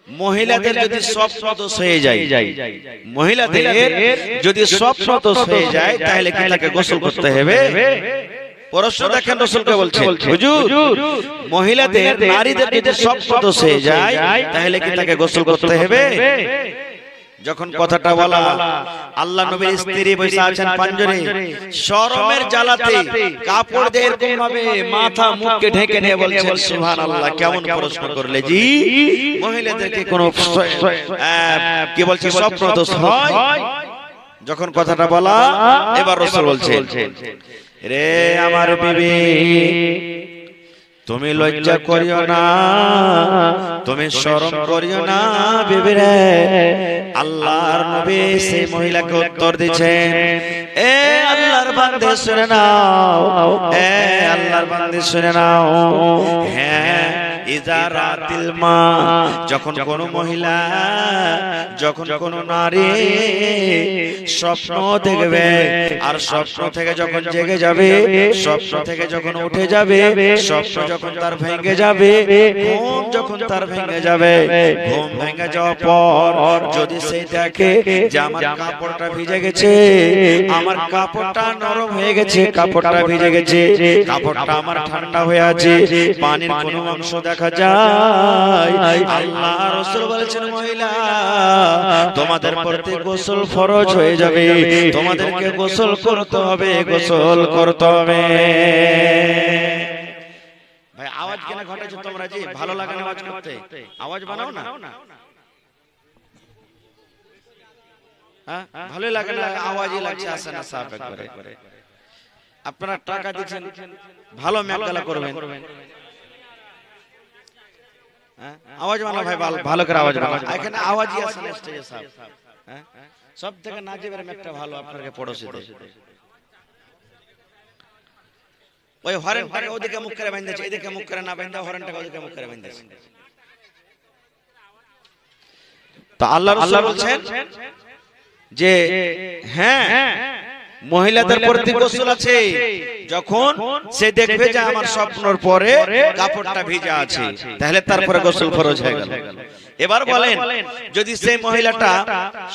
মহিলাদের যদি স্বপ্ন দোষ হয়ে যায়, মহিলাদের যদি স্বপ্ন দোষ হয়ে যায় তাহলে কি তাকে গোসল করতে হবে? প্রশ্ন দেখেন রাসূলকে বলছেন, হুজুর মহিলাদের নারীদের যদি স্বপ্ন দোষ হয়ে যায় তাহলে কি তাকে গোসল করতে হবে? যখন কথাটা বলা, আল্লাহ নবীর স্ত্রী বসে আছেন পাঞ্জরে, শরমের জ্বালাতে কাপড় দিয়ে এরকম ভাবে মাথা মুখকে ঢেকে নিয়ে বলছেন সুবহানাল্লাহ। কেমন প্রশ্ন করলে জি? মহিলাদেরকে কোন কি বলছে স্বপ্ন দোষ হয়? যখন কথাটা বলা, এবার রাসূল বলছেন, রে আমার বিবি তুমি লজ্জা করিও না, তুমি শরম করিও না বিবি রে। আল্লাহর নবী সেই মহিলাকে উত্তর দিচ্ছেন, এ আল্লাহর বান্দে শুনে নাও, এ আল্লাহর বান্দে শুনে নাও, হ্যাঁ ইজা রাতিল মা, যখন কোন মহিলা, যখন কোন নারী স্বপ্ন দেখবে আর স্বপ্ন থেকে যখন জেগে যাবে, স্বপ্ন থেকে যখন উঠে যাবে, স্বপ্ন যখন তার ভেঙে যাবে, ঘুম যখন তার ভেঙে যাবে, ঘুম ভেঙে যাওয়ার পর যদি সে দেখে যে আমার কাপড়টা ভিজে গেছে, আমার কাপড়টা নরম হয়ে গেছে, কাপড়টা ভিজে গেছে, কাপড়টা আমার ঠান্ডা হয়ে আছে, পানির কোনো অংশ দেখা যায়, আল্লাহ রাসূল বলেছেন মহিলা তোমাদের প্রতি গোসল ফরজ হয়ে যাবে, তোমাদেরকে গোসল করতে হবে, গোসল করতে হবে। ভাই আওয়াজ কেন ঘটাচ্ছ তোমরা জি? ভালো লাগে না আওয়াজ করতে? আওয়াজ বানাও না। হ্যাঁ ভালোই লাগে না, আওয়াজই লাগছে আসে না সাফ একবারে। আপনারা টাকা দিচ্ছেন, ভালো মেকালা করবেন, আওয়াজ বানাও ভাই, ভালো করে আওয়াজ বানাও। এখানে আওয়াজই আসে না স্টেজে সাফ। হ্যাঁ সব থেকে নাজিবের একটা ভালো আপনাকে পড়োশিতে ওই হরেনটাকে ওদিকে মুখ করে বাঁধেছে, এদিকে মুখ করে না বাঁধে হরেনটাকে ওদিকে মুখ করে বাঁধেছে। তো আল্লাহ রাসূল বলছেন যে হ্যাঁ মহিলাদের প্রতি গোসল আছে যখন সে দেখবে যে আমার স্বপ্নের পরে কাপড়টা ভিজা আছে, তাহলে তারপরে গোসল ফরজ হয়ে গেল। এবার বলেন যদি সেই মহিলাটা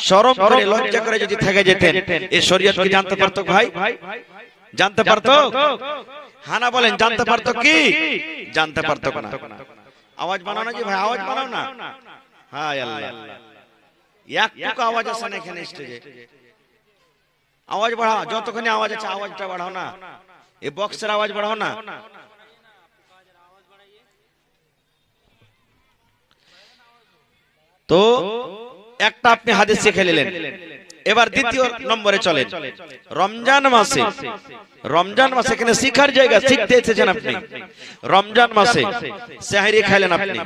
শরম করে লজ্জা করে যদি থেকে যেতেন, এই শরীয়ত কি জানতে পারতো ভাই? জানতে পারতো? হানা বলেন জানতে পারতো কি? জানতে পারতো না। আওয়াজ বানাও না জি ভাই, আওয়াজ বানাও না। হায় আল্লাহ, একটুকু আওয়াজ আসে না এখানে স্টেজে। আওয়াজ বাড়াও, যতক্ষণ আওয়াজ আছে আওয়াজটা বাড়াও না, এই বক্সের আওয়াজ বাড়াও না। তো একটা আপনি হাদিস শিখে নিলেন, এবার দ্বিতীয় নম্বরে চলেন। রমজান মাসে, রমজান মাসে এখানে শিখার জায়গা, শিখতে এসেছেন আপনি। রমজান মাসে সেহরি খাইলেন আপনি,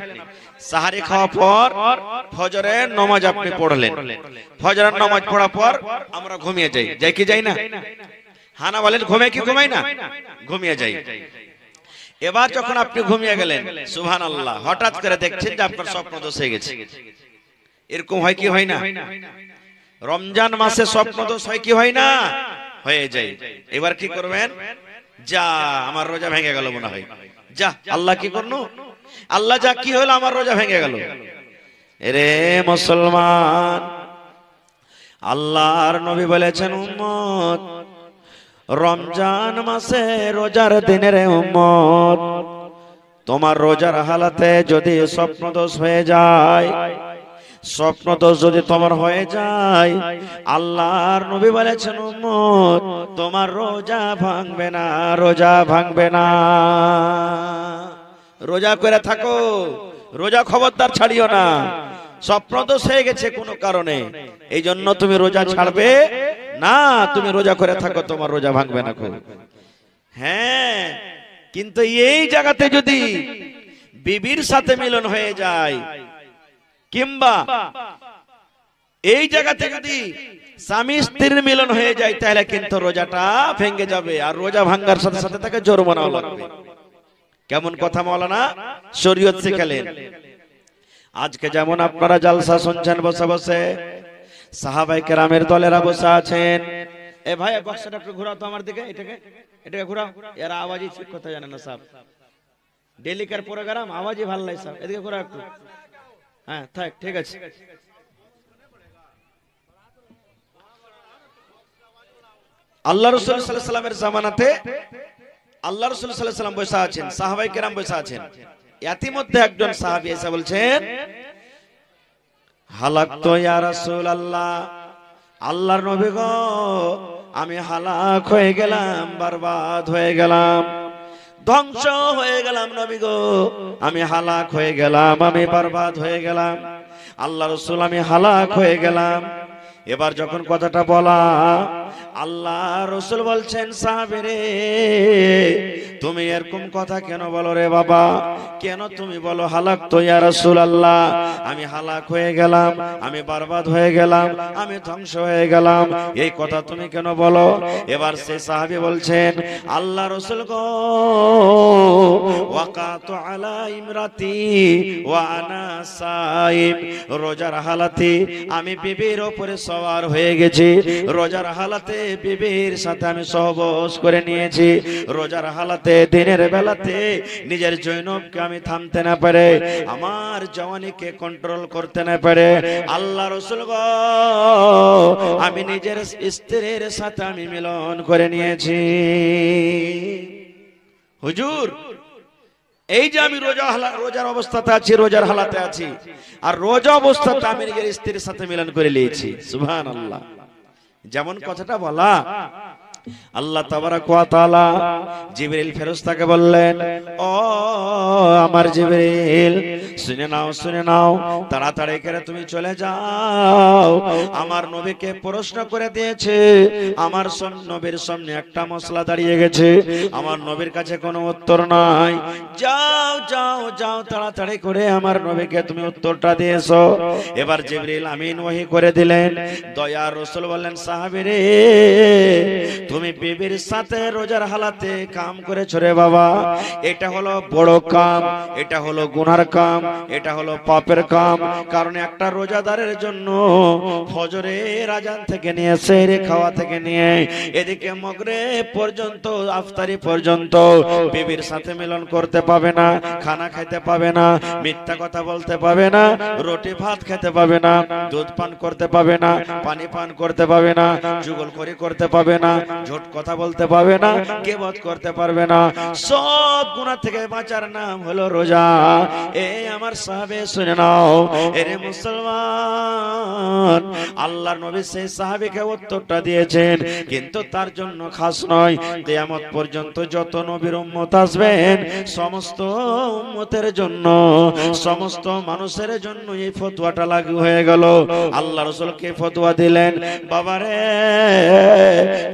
সাহারি খাওয়ার পর ফজরের নামাজ আপনি পড়লেন, ফজরের নামাজ পড়ার পর আমরা ঘুমিয়ে যাই, যাই কি যাই না? হানা বলেন ঘুমে কি ঘুমাই না? ঘুমিয়ে যাই। এবার যখন আপনি ঘুমিয়ে গেলেন সুবহানাল্লাহ, হঠাৎ করে দেখছেন যে আপনার স্বপ্ন দোষ হয়ে গেছে। এরকম হয় কি হয় না? রমজান মাসে স্বপ্ন দোষ হয় কি হয় না? হয়ে যায়। এবার কি করবেন? যা আমার রোজা ভেঙে গেল মনে হয়, যা আল্লাহ কি করলো, আল্লাহ যা কি হলো আমার রোজা ভেঙে গেল। রে মুসলমান, আল্লাহর নবী বলেছেন উম্মত রমজান মাসে রোজার দিনের উম্মত তোমার রোজার হালাতে যদি স্বপ্ন দোষ হয়ে যায়, স্বপ্ন দোষ যদি তোমার হয়ে যায়, আল্লাহর নবী বলেছেন উম্মত তোমার রোজা ভাঙবে না, রোজা ভাঙবে না। রোজা করে থাকো, রোজা খবরদার ছাড়িও না। স্বপ্ন দোষ হয়ে গেছে কোনো কারণে, এই জন্য তুমি রোজা ছাড়বে না, তুমি রোজা করে থাকো, তোমার রোজা ভাঙবে না। হ্যাঁ কিন্তু এই জায়গাতে যদি বিবির সাথে মিলন হয়ে যায়, কিংবা এই জায়গাতে যদি স্বামী স্ত্রীর মিলন হয়ে যায়, তাহলে কিন্তু রোজাটা ভেঙে যাবে, আর রোজা ভাঙার সাথে সাথে তাকে জরিমানাও লাগবে। কেমন কথা মাওলানা শরীয়ত শিখালেন। আজকে যেমন আপনারা জালসা শুনছেন বসে বসে, সাহাবায়ে কেরামের দলেরা বসে আছেন। এ ভাই বক্সটা একটু ঘোরাও তো আমার দিকে, এটাকে ঘোরাও। এরা আওয়াজই ঠিক কথা জানে না সাহেব, ডেলিকার প্রোগ্রাম আওয়াজই ভালো লাগে সাহেব, এদিকে ঘোরাও একটু। হ্যাঁ থাক, ঠিক আছে। আল্লাহ রাসূল সাল্লাল্লাহু আলাইহি সাল্লামের জামানাতে আল্লাহ রাসূল সাল্লাল্লাহু আলাইহি সাল্লাম বসে আছেন, সাহাবায়ে কেরাম বসে আছেন। ইতিমধ্যে একজন সাহাবী এসে বলছেন, হালাকতু ইয়া রাসূলুল্লাহ, আল্লাহর নবী গো আমি হালাক হয়ে গেলাম, বরবাদ হয়ে গেলাম, ধ্বংস হয়ে গেলাম নবী গো, আমি হালাক হয়ে গেলাম, আমি বরবাদ হয়ে গেলাম। আল্লাহ রাসূল আমি হালাক হয়ে গেলাম। এবার যখন কথাটা বলা, আল্লাহ রাসূল বলছেন, সাহাবী রে তুমি এরকম কথা কেন বলো রে বাবা, কেন তুমি বলো হালাকতু ইয়া রাসূলুল্লাহ, আমি হালাক হয়ে গেলাম, আমি বরবাদ হয়ে গেলাম, আমি ধ্বংস হয়ে গেলাম, এই কথা তুমি কেন বলো? এবার সেই সাহাবী বলছেন, আল্লাহ রাসূল গো ওয়াকাতু আলা ইমরাতি ওয়া আনা সাইম, রোজার হালাতে আমি বিবির উপরে সওয়ার হয়ে গেছি, রোজার হালাতে বিবির সাথে আমি সহবাস করে নিয়েছি, রোজার হালাতে দিনের বেলাতে নিজের জৈনবকে আমি থামতে না পারে, আমার জওয়ানিকে কন্ট্রোল করতে না পারে, আল্লাহ রাসূল গো আমি নিজের স্ত্রীর সাথে আমি মিলন করে নিয়েছি। হুজুর এই যে আমি রোজার অবস্থাতে আছি, রোজার হালাতে আছি, আর রোজা অবস্থাতে আমি নিজের স্ত্রীর সাথে মিলন করে নিয়েছি। সুবহানাল্লাহ। যেমন কথাটা বলা, আল্লাহ তাবারাক ওয়া তাআলা জিবরিল ফেরেশতাকে বললেন, ও আমার জিবরিল শুনে নাও, শুনে নাও, তাড়াতাড়ি করে তুমি চলে যাও, আমার নবীকে প্রশ্ন করে দিয়েছে, আমার নবীর সামনে একটা মশলা দাঁড়িয়ে গেছে, আমার নবীর কাছে কোনো উত্তর নাই, যাও যাও যাও তাড়াতাড়ি করে আমার নবীকে তুমি উত্তরটা দিয়েছো। এবার জিবরিল আমিন ওহী করে দিলেন। দয়ার রাসূল বললেন, সাহাবী রে তুমি বিবির সাথে রোজার হালাতে কাম করেছো রে বাবা, এটা হলো বড় কাম, এটা হলো গুনার কাম, এটা হলো পাপের কাম। কারণ একটা রোজাদারের জন্য ফজরের আজান থেকে নিয়ে সেহরি খাওয়া থেকে নিয়ে এদিকে মাগরিব পর্যন্ত, ইফতারি পর্যন্ত বিবির সাথে মিলন করতে পাবে না, খানা খেতে পাবে না, মিথ্যা কথা বলতে পাবে না, রুটি ভাত খেতে পাবে না, দুধ পান করতে পাবে না, পানি পান করতে পাবে না, চুগলখড়ি করতে পাবে না, ঝুট কথা বলতে পারবে না, গীবত করতে পারবে না, সব গুনাহ থেকে বাঁচার নাম হলো রোজা। এই আমার সাহাবে শুনে নাও, এরে মুসলমান, আল্লাহর নবী সেই সাহাবীকে উত্তরটা দিয়েছেন, কিন্তু তার জন্য খাস নয়, কিয়ামত পর্যন্ত যত নবীর উম্মত আসবেন সমস্ত উম্মতের জন্য, সমস্ত মানুষের জন্য এই ফতোয়াটা লাগু হয়ে গেল। আল্লাহ রাসূলকে ফতোয়া দিলেন, বাবারে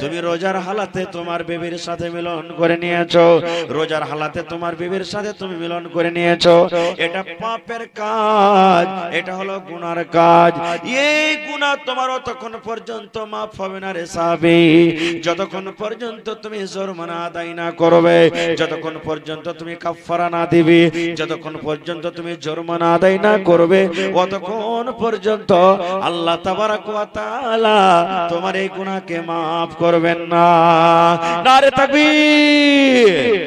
তুমি রোজার হালাতে তোমার বিবির সাথে মিলন করে নিয়েছো, রোজার হালাতে তোমার বিবির সাথে তুমি মিলন করে নিয়েছো, এটা পাপের কাজ, এটা হলো গুনার কাজ। এই গুনাহ তোমার ততক্ষণ পর্যন্ত মাফ হবে না রে সাহাবী, যতক্ষণ পর্যন্ত তুমি জরিমানা আদায় না করবে, যতক্ষণ পর্যন্ত তুমি কাফারা না দিবে, যতক্ষণ পর্যন্ত তুমি জরিমানা আদায় না করবে, ততক্ষণ পর্যন্ত আল্লাহ তাবারাক ওয়া তাআলা তোমার এই গুনাহকে মাফ করবেন না। নারে তাকবীর।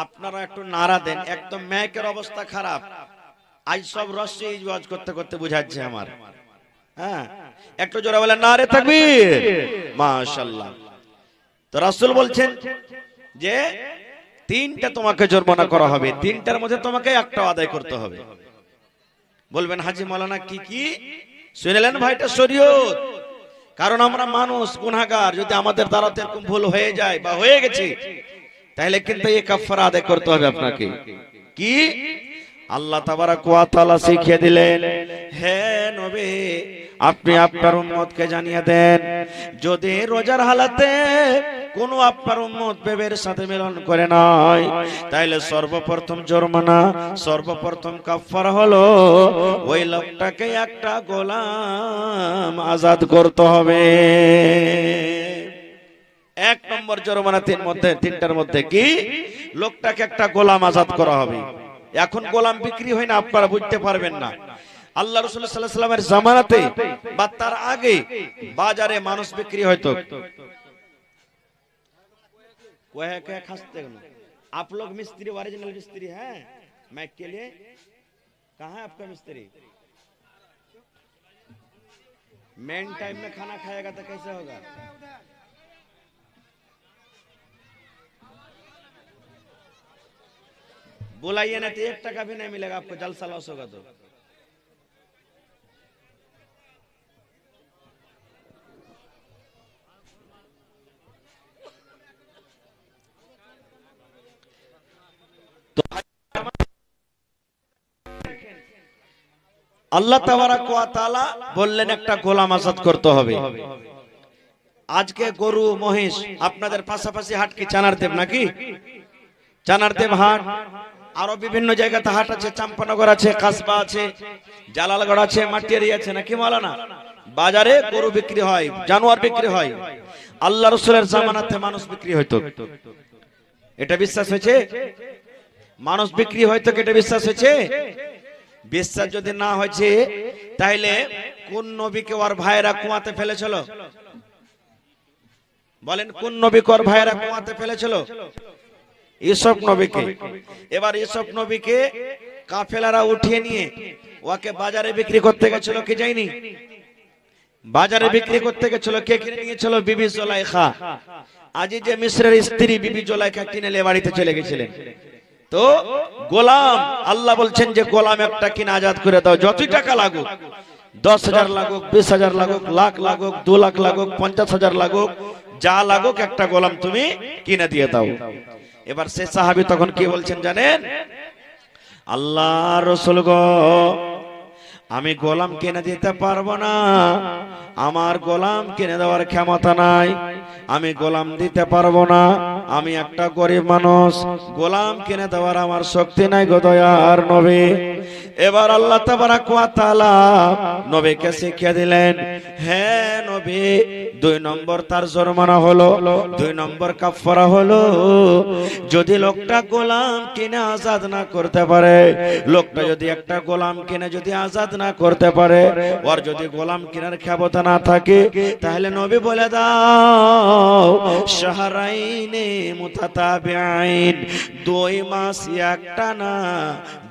আপনারা একটু নারা দেন, একদম মাইকের অবস্থা খারাপ, আজ সব রস্যি ওয়াজ করতে করতে বুঝাচ্ছে আমার। হ্যাঁ একটু জোরে বলেন নারে তাকবীর। মাশাআল্লাহ। তো রাসূল বলছেন যে তিনটা তোমাকে জরিমানা করা হবে, তিনটার মধ্যে তোমাকে একটা আদায় করতে হবে। বলবেন হাজী মাওলানা কি কি? শুনলেন ভাইটা শরীয়ত। কারণ আমরা মানুষ গুনাহগার, যদি আমাদের দ্বারা এরকম ভুল হয়ে যায় বা হয়ে গেছে, তাহলে কিন্তু এই কাফারা আদায় করতে হবে আপনাকে। কি? আল্লাহ তাবারাক ওয়া তাআলা শিখিয়ে দিলেন, হে নবী আপনি আপনার উম্মতকে জানিয়ে দেন, যদি রোজার হালাতে কোন আপনার উম্মত বিবির সাথে মিলন করে নাই, তাইলে সর্বপ্রথম জরিমানা, সর্বপ্রথম কাফারা হলো ওই লোকটাকে একটা গোলাম আজাদ করতে হবে। এক নম্বর জরিমানা তিনটার মধ্যে কি? লোকটাকে একটা গোলাম আজাদ করা হবে। এখন গোলাম বিক্রি হয় না, আপনারা বুঝতে পারবেন না। আল্লাহ রাসূল সাল্লাল্লাহু আলাইহি ওয়াসাল্লামের জামানাতে বা তার আগে বাজারে মানুষ বিক্রি হতো। आप लोग मिस्त्री ओरिजिनल मिस्त्री हैं, माइक के लिए कहाँ है आपका मिस्त्री? मेन टाइम में खाना खाएगा तो कैसे होगा? बुलाइए ना तो 1 टका भी नहीं मिलेगा आपको, जलसा लॉस होगा। तो আল্লাহ তাবারাক ওয়া তাআলা বললেন একটা গোলাম আজাদ করতে হবে। আজকে গরু মহিষ আপনাদের পাশাপাশি হাট কি চানারদেব নাকি? চানারদেব হাট, আরো বিভিন্ন জায়গাতে হাট আছে, চাম্পানগর আছে, কাসবা আছে, জালালগড় আছে, মাটিয়ারি আছে নাকি মাওলানা? বাজারে গরু বিক্রি হয়, জানোয়ার বিক্রি হয়। আল্লাহ রাসূলের জামানাতে মানুষ বিক্রি হইতো, এটা বিশ্বাস হয়েছে? মানুষ বিক্রি হইতো, এটা বিশ্বাস হয়েছে? বিশ্বাস যদি না হয়েছে তাহলে কোন নবীকে ওর ভাইরা কুয়াতে ফেলেছিল? বলেন কোন নবীকে ওর ভাইরা কুয়াতে ফেলেছিল? ইউসুফ নবীকে। এবার ইউসুফ নবীকে কাফেলারা উঠিয়ে নিয়ে ওকে বাজারে বিক্রি করতে গেছিল, কি যায়নি? বাজারে বিক্রি করতে গেছিল, কে কিনে নিয়েছিল? বিবি জুলাইখা। আজি যে মিশরের স্ত্রী বিবি জুলাইখা কিনে নিয়ে বাড়িতে চলে গেছিলেন। তো গোলাম, আল্লাহ বলছেন যে গোলাম একটা কিনে আজাদ করে দাও, যতই টাকা লাগুক, 10,000 লাগুক, 20,000 লাগুক, লাখ লাগুক, 2 লাখ লাগুক, 50,000 লাগুক, যা লাগুক একটা গোলাম তুমি কিনে দিয়ে দাও। এবার সে সাহাবী তখন কি বলছেন জানেন? আল্লাহ রাসূল গো, আমি গোলাম কিনে দিতে পারবো না, আমার গোলাম কিনে দেওয়ার ক্ষমতা নাই, আমি গোলাম দিতে পারবো না, আমি একটা গরিব মানুষ, গোলাম কিনে দেওয়ার আমার শক্তি নাই গো দয়ার নবী। এবার আল্লাহ তাবারাক ওয়া তাআলা নবীকে শিখিয়ে দিলেন, হ্যাঁ নবী, 2 নম্বর তার জরিমানা হলো, 2 নম্বর কাফারা হলো, যদি লোকটা গোলাম কিনে আজাদ না করতে পারে, লোকটা যদি একটা গোলাম কিনে যদি আজাদ না করতে পারে, ওর যদি গোলাম কেনার ক্ষমতা না থাকে, তাহলে নবী বলে দাও শাহরাইনে মুতাতাবিআইন, 2 মাস একটানা,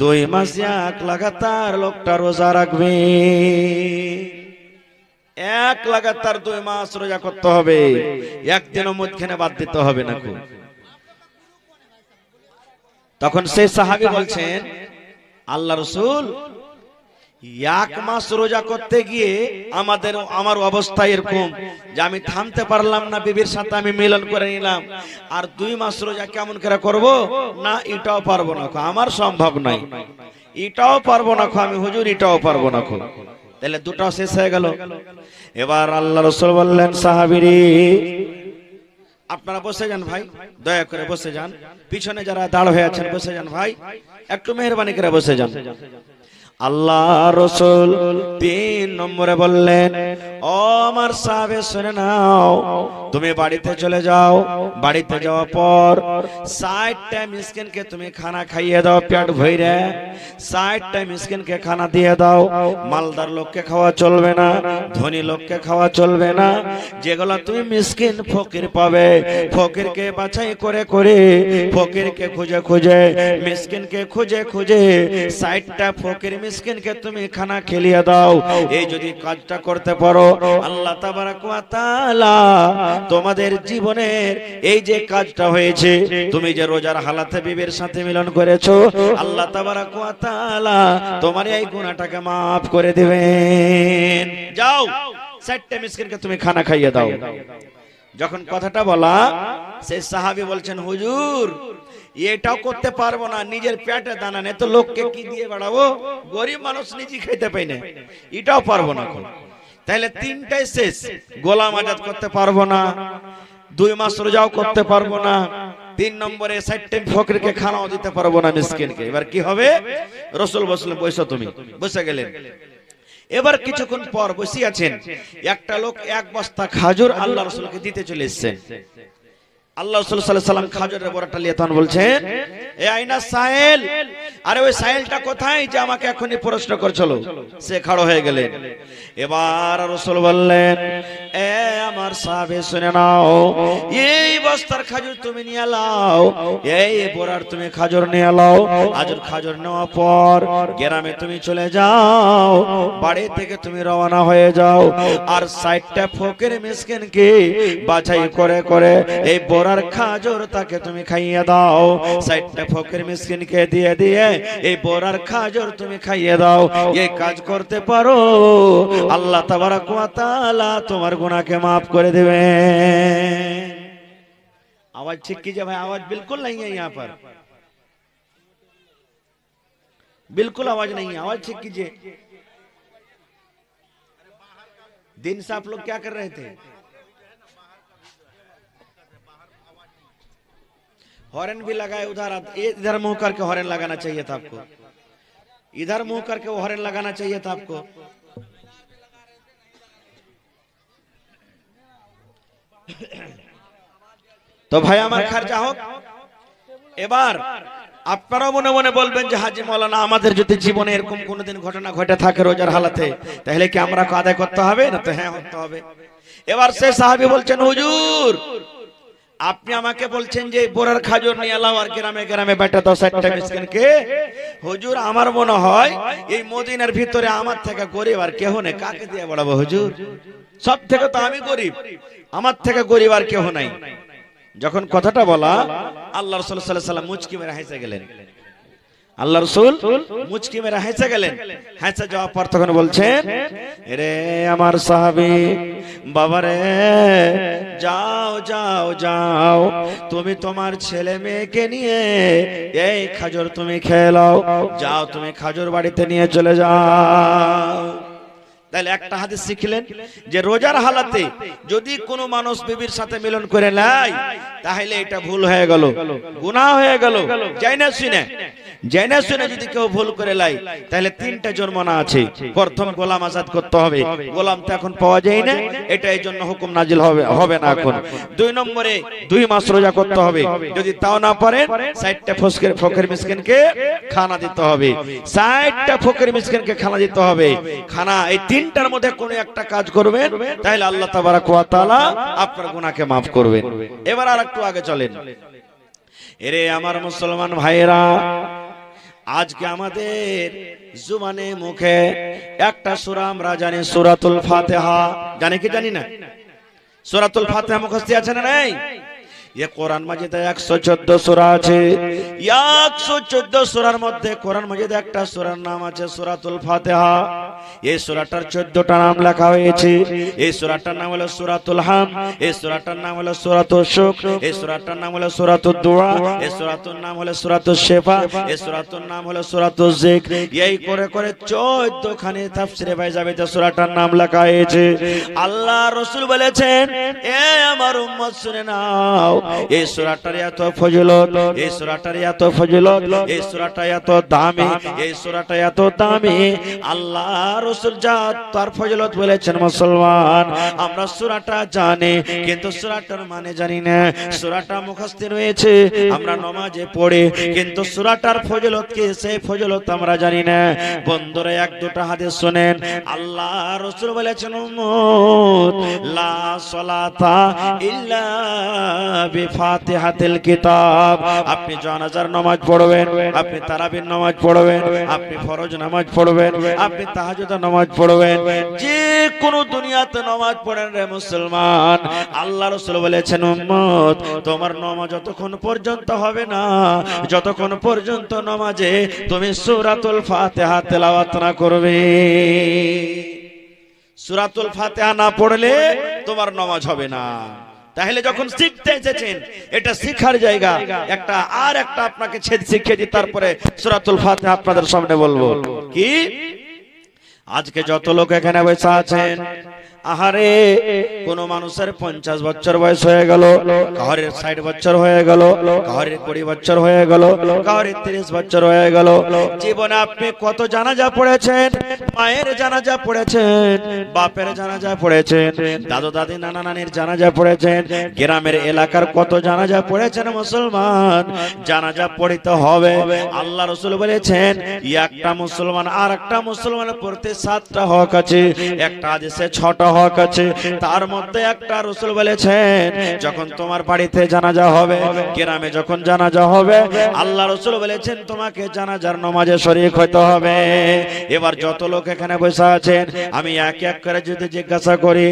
2 মাস এক লাগাতার লোকটা রোজা রাখবে। এক লাগাতার 2 মাস রোজা করতে হবে, একদিনও মধ্যখানে বাদ দিতে হবে না। তখন সেই সাহাবী বলছেন, আল্লাহ রাসূল, 1 মাস রোজা করতে গিয়ে আমার অবস্থা এরকম যে আমি থামতে পারলাম না, বিবির সাথে আমি মিলন করে নিলাম, আর 2 মাস রোজা কেমন করে করব? না, এটাও পারবো না, আমার সম্ভব নাই, এটাও পারবো না আমি হুজুর, এটাও পারবো না। তাহলে দুটাও শেষ হয়ে গেল। এবার আল্লাহ রাসূল বললেন, সাহাবীরে আপনারা বসে যান ভাই, দয়া করে বসে যান, পিছনে যারা দাঁড় হয়ে আছেন বসে যান ভাই, একটু মেহেরবানি করে বসে যান। আল্লাহ রাসূল 3 নম্বরে বললেন, ও আমার সাহাবে শুনে নাও, তুমি বাড়িতে চলে যাও, বাড়িতে যাওয়ার পর 60টা মিসকিনকে তুমি খানা খাইয়ে দাও পেট ভরে, 60টা মিসকিনকে খানা দিয়ে দাও। মালদার লোককে খাওয়া চলবে না, ধনী লোককে খাওয়া চলবে না, যেগুলো তুমি মিসকিন ফকির পাবে, ফকিরকে বাছাই করে করে, ফকিরকে খুঁজে খুঁজে, মিসকিনকে খুঁজে খুঁজে 60টা ফকির মিসকিনকে তুমি খানা খেলিয়ে দাও। এই যদি কাজটা করতে পারো, আল্লাহ তাবারাক ওয়া তাআলা তোমাদের জীবনের এই যে কাজটা হয়েছে, তুমি যে রোজার হালাতে বিবির সাথে মিলন করেছো, আল্লাহ তাবারাক ওয়া তাআলা তোমার এই গুনাহটাকে maaf করে দিবেন। যাও 60টা মিসকিনকে তুমি খানা খাইয়ে দাও। যখন কথাটা বলা, সেই সাহাবী বলছেন, হুজুর এটাও করতে পারবো না, নিজের পেটে দানা নেই তো লোককে কি দিয়ে বাড়াবো, গরিব মানুষ নিজে খেতে পাই না, এটাও পারবো না। তাহলে 3টাই শেষ, গোলাম আজাদ করতে পারবো না, 2 মাস রোজাও করতে পারবো না, 3 নম্বরে 60টা ফকিরকে খানাও দিতে পারবো না মিসকিনকে। এবার কি হবে? রাসূল বললেন, বসো, তুমি বসে গেলেন। এবার কিছুক্ষণ পর বসে আছেন, একটা লোক 1 বস্তা খাজুর আল্লাহ রাসূলকে দিতে চলে এসেছেন। আল্লাহ রাসূল সাল্লাল্লাহু আলাইহি সাল্লাম খাজরের বড়াটা নিয়ে তখন বলছেন, এ আইনা সাহেল, আরে ওই সাহেলটা কোথায় যে আমাকে এখনই প্রশ্ন করছিল? সে খাড়া হয়ে গেলেন। এবার রাসূল বললেন, এ আমার সাহাবে শুনে নাও, এই বস্তার খাজুর তুমি নিয়ে লাও, এই বড়ার তুমি খাজুর নিয়ে লাও। আজর খাজুর নেওয়ার পর গ্রামে তুমি চলে যাও, বাড়ি থেকে তুমি রওনা হয়ে যাও, আর 60টা ফকির মিসকিনকে বাছাই করে করে এই বড়ার খাজুর তাকে তুমি খাইয়ে দাও। 60টা ফকির মিসকিনকে দিয়ে দিয়ে এই বড়ার খাজুর তুমি খাইয়ে দাও। এই কাজ করতে পারো, আল্লাহ তাবারাক ওয়া তাআলা তোমার গুনাহকে maaf করে দেবে। आवाज ठीक कीजिए भाई, आवाज बिल्कुल नहीं है यहाँ पर, बिल्कुल आवाज नहीं है, आवाज ठीक कीजिए। दिन से आप लोग क्या कर रहे थे? हॉर्न भी लगाए उधर, इधर मुंह करके हॉर्न लगाना चाहिए था आपको, इधर मुंह करके वो हॉर्न लगाना चाहिए था आपको। তো ভাই আমার খরচা হোক। এবার আপনারা মনে মনে বলবেন যে হাজী মাওলানা আমাদের যদি জীবনে এরকম কোনোদিন ঘটনা ঘটে থাকে রোজার হালাতে, তাহলে কি আমরা আদায় করতে হবে? না তো হ্যাঁ করতে হবে। এবার সে সাহাবী বলছেন, হুজুর আপনি আমাকে বলছেন যে বোরার খাজুর নিয়ে এলাও আর গ্রামে গ্রামে বেটা 10-8টা মিসকিনকে। হুজুর আমার মনে হয় এই মদিনার ভিতরে আমার থেকে গরিব আর কেউ নেই, কাকে দিয়ে বড়াবো হুজুর? সব থেকে তো আমি গরিব, আমার থেকে গরিব আর কেউ নাই। যখন কথাটা বলা, আল্লাহ রাসূল সাল্লাল্লাহু আলাইহি ওয়াসাল্লাম মুচকি মেরে হেসে গেলেন। আল্লাহ রাসূল মুচকি মেরে হেসে গেলেন। হেসে যাওয়ার পর তখন বলছেন, রে আমার সাহাবী বাবারে, যাও যাও যাও, তুমি তোমার ছেলে মেয়েকে নিয়ে এই খাজুর তুমি খেয়ে নাও, যাও তুমি খাজুর বাড়িতে নিয়ে চলে যাও। তাহলে একটা হাদিস শিখলেন যে রোজার হালাতে যদি কোনো মানুষ বিবির সাথে মিলন করে নেয়, তাহলে এটা ভুল হয়ে গেল, গুনাহ হয়ে গেল। জেনে শুনে যদি কেউ ভুল করে লাই, তাহলে 3টা জরিমানা আছে। প্রথম গোলাম আজাদ করতে হবে, গোলাম তো এখন পাওয়া যায় না, এটা এই জন্য হুকুম নাজিল হবে না এখন। 2 নম্বরে 2 মাস রোজা করতে হবে, যদি তাও না পারেন 60টা ফকির মিসকিনকে খানা দিতে হবে, 60টা ফকির মিসকিনকে খানা দিতে হবে। খানা এই 3টার মধ্যে কোন একটা কাজ করবেন, তাহলে আল্লাহ তাবারাক ওয়া তাআলা আপনার গুনাহকে maaf করবেন। এবার আরেকটু আগে চলেন। এরে আমার মুসলমান ভাইরা, আজকে আমাদের জুবানে মুখে একটা সূরা আমরা জানি, সূরাতুল ফাতিহা। জানি কি জানি না? সূরাতুল ফাতিহা মুখস্থ আছে না নাই? ये কোরআন মাজিদে 114 সূরা আছে। 114 সূরার মধ্যে কোরআন মাজিদে একটা সূরার নাম আছে সূরাতুল ফাতিহা। এই সূরাটার 14টা নাম লেখা হয়েছে। এই সূরাটার নাম হলো সূরাতুল হাম, এই সূরাটার নাম হলো সূরাতুল শুকর, এই সূরাটার নাম হলো সূরাতুদ দুআ, এই সূরাতুর নাম হলো সূরাতুল শিফা, এই সূরাতুর নাম হলো সূরাতুল যিকর। এই করে করে 14 খানি তাফসীরে বাইজাবিতে সূরাটার নাম লেখা হয়েছে। আল্লাহ রাসূল বলেছেন, এ আমার উম্মত শুনে নাও, এই সূরাটার এত ফজিলত, এই সূরাটার এত ফজিলত, এই সূরাটা এত দামি, এই সূরাটা এত দামি। আল্লাহ রাসূল যা তার ফজিলত বলেছেন, মুসলমান আমরা সূরাটা জানি কিন্তু সূরাটার মানে জানি না। সূরাটা মুখস্থ রয়েছে, আমরা নামাজে পড়ি, কিন্তু সূরাটার ফজিলত কি সেই ফজিলত আমরা জানি না। বন্ধুরা 1-2টা হাদিস শুনেন। আল্লাহ রাসূল বলেছেন, উম্মত লা সালাতা ইল্লা বিফাতিহাতিল কিতাব। আপনি জানাজার নামাজ পড়বেন, আপনি তারাবির নামাজ পড়বেন, আপনি ফরজ নামাজ পড়বেন, আপনি তাহাজ্জুদের নামাজ পড়বেন, যে কোন দুনিয়াতে নামাজ পড়েন রে মুসলমান, আল্লাহ রাসূল বলেছেন, উম্মত তোমার নামাজ যতক্ষণ পর্যন্ত হবে না, যতক্ষণ পর্যন্ত নামাজে তুমি সূরাতুল ফাতিহা তেলাওয়াত না করবে। সূরাতুল ফাতিহা না পড়লে তোমার নামাজ হবে না। তাহলে যখন শিখতে এসেছেন, এটা শিখার জায়গা, একটা আর একটা আপনাকে ছেদ শিখিয়ে দিই, তারপরে সূরাতুল ফাতিহা আপনাদের সামনে বলবো। কি আজকে যত লোক এখানে বসে আছেন, আহারে কোন মানুষের 50 বছর বয়স হয়ে গেল, কাউরে 60 বছর হয়ে গেল, কাউরে 20 বছর হয়ে গেল, কাউরে 30 বছর হয়ে গেল। জীবনে আপনি কত জানাজা পড়েছেন? মায়ের জানাজা পড়েছেন, বাপের জানাজা পড়েছেন, দাদু দাদি নানা নানির জানাজা পড়েছেন, গ্রামের এলাকার কত জানাজা পড়েছেন। মুসলমান, জানাজা পড়িতে হবে। আল্লাহ রাসূল বলেছেন একটা মুসলমান আর একটা মুসলমানের পড়তে 7টা হক আছে, একটা হাদিসে 6টা হক আছে। তার মধ্যে একটা রাসূল বলেছেন যখন তোমার বাড়িতে জানাজা হবে, গ্রামে যখন জানাজা হবে, আল্লাহ রাসূল বলেছেন তোমাকে জানাজার নামাজে শরীক হতে হবে। এবার যত লোক এখানে বসে আছেন আমি এক এক করে যদি জিজ্ঞাসা করি,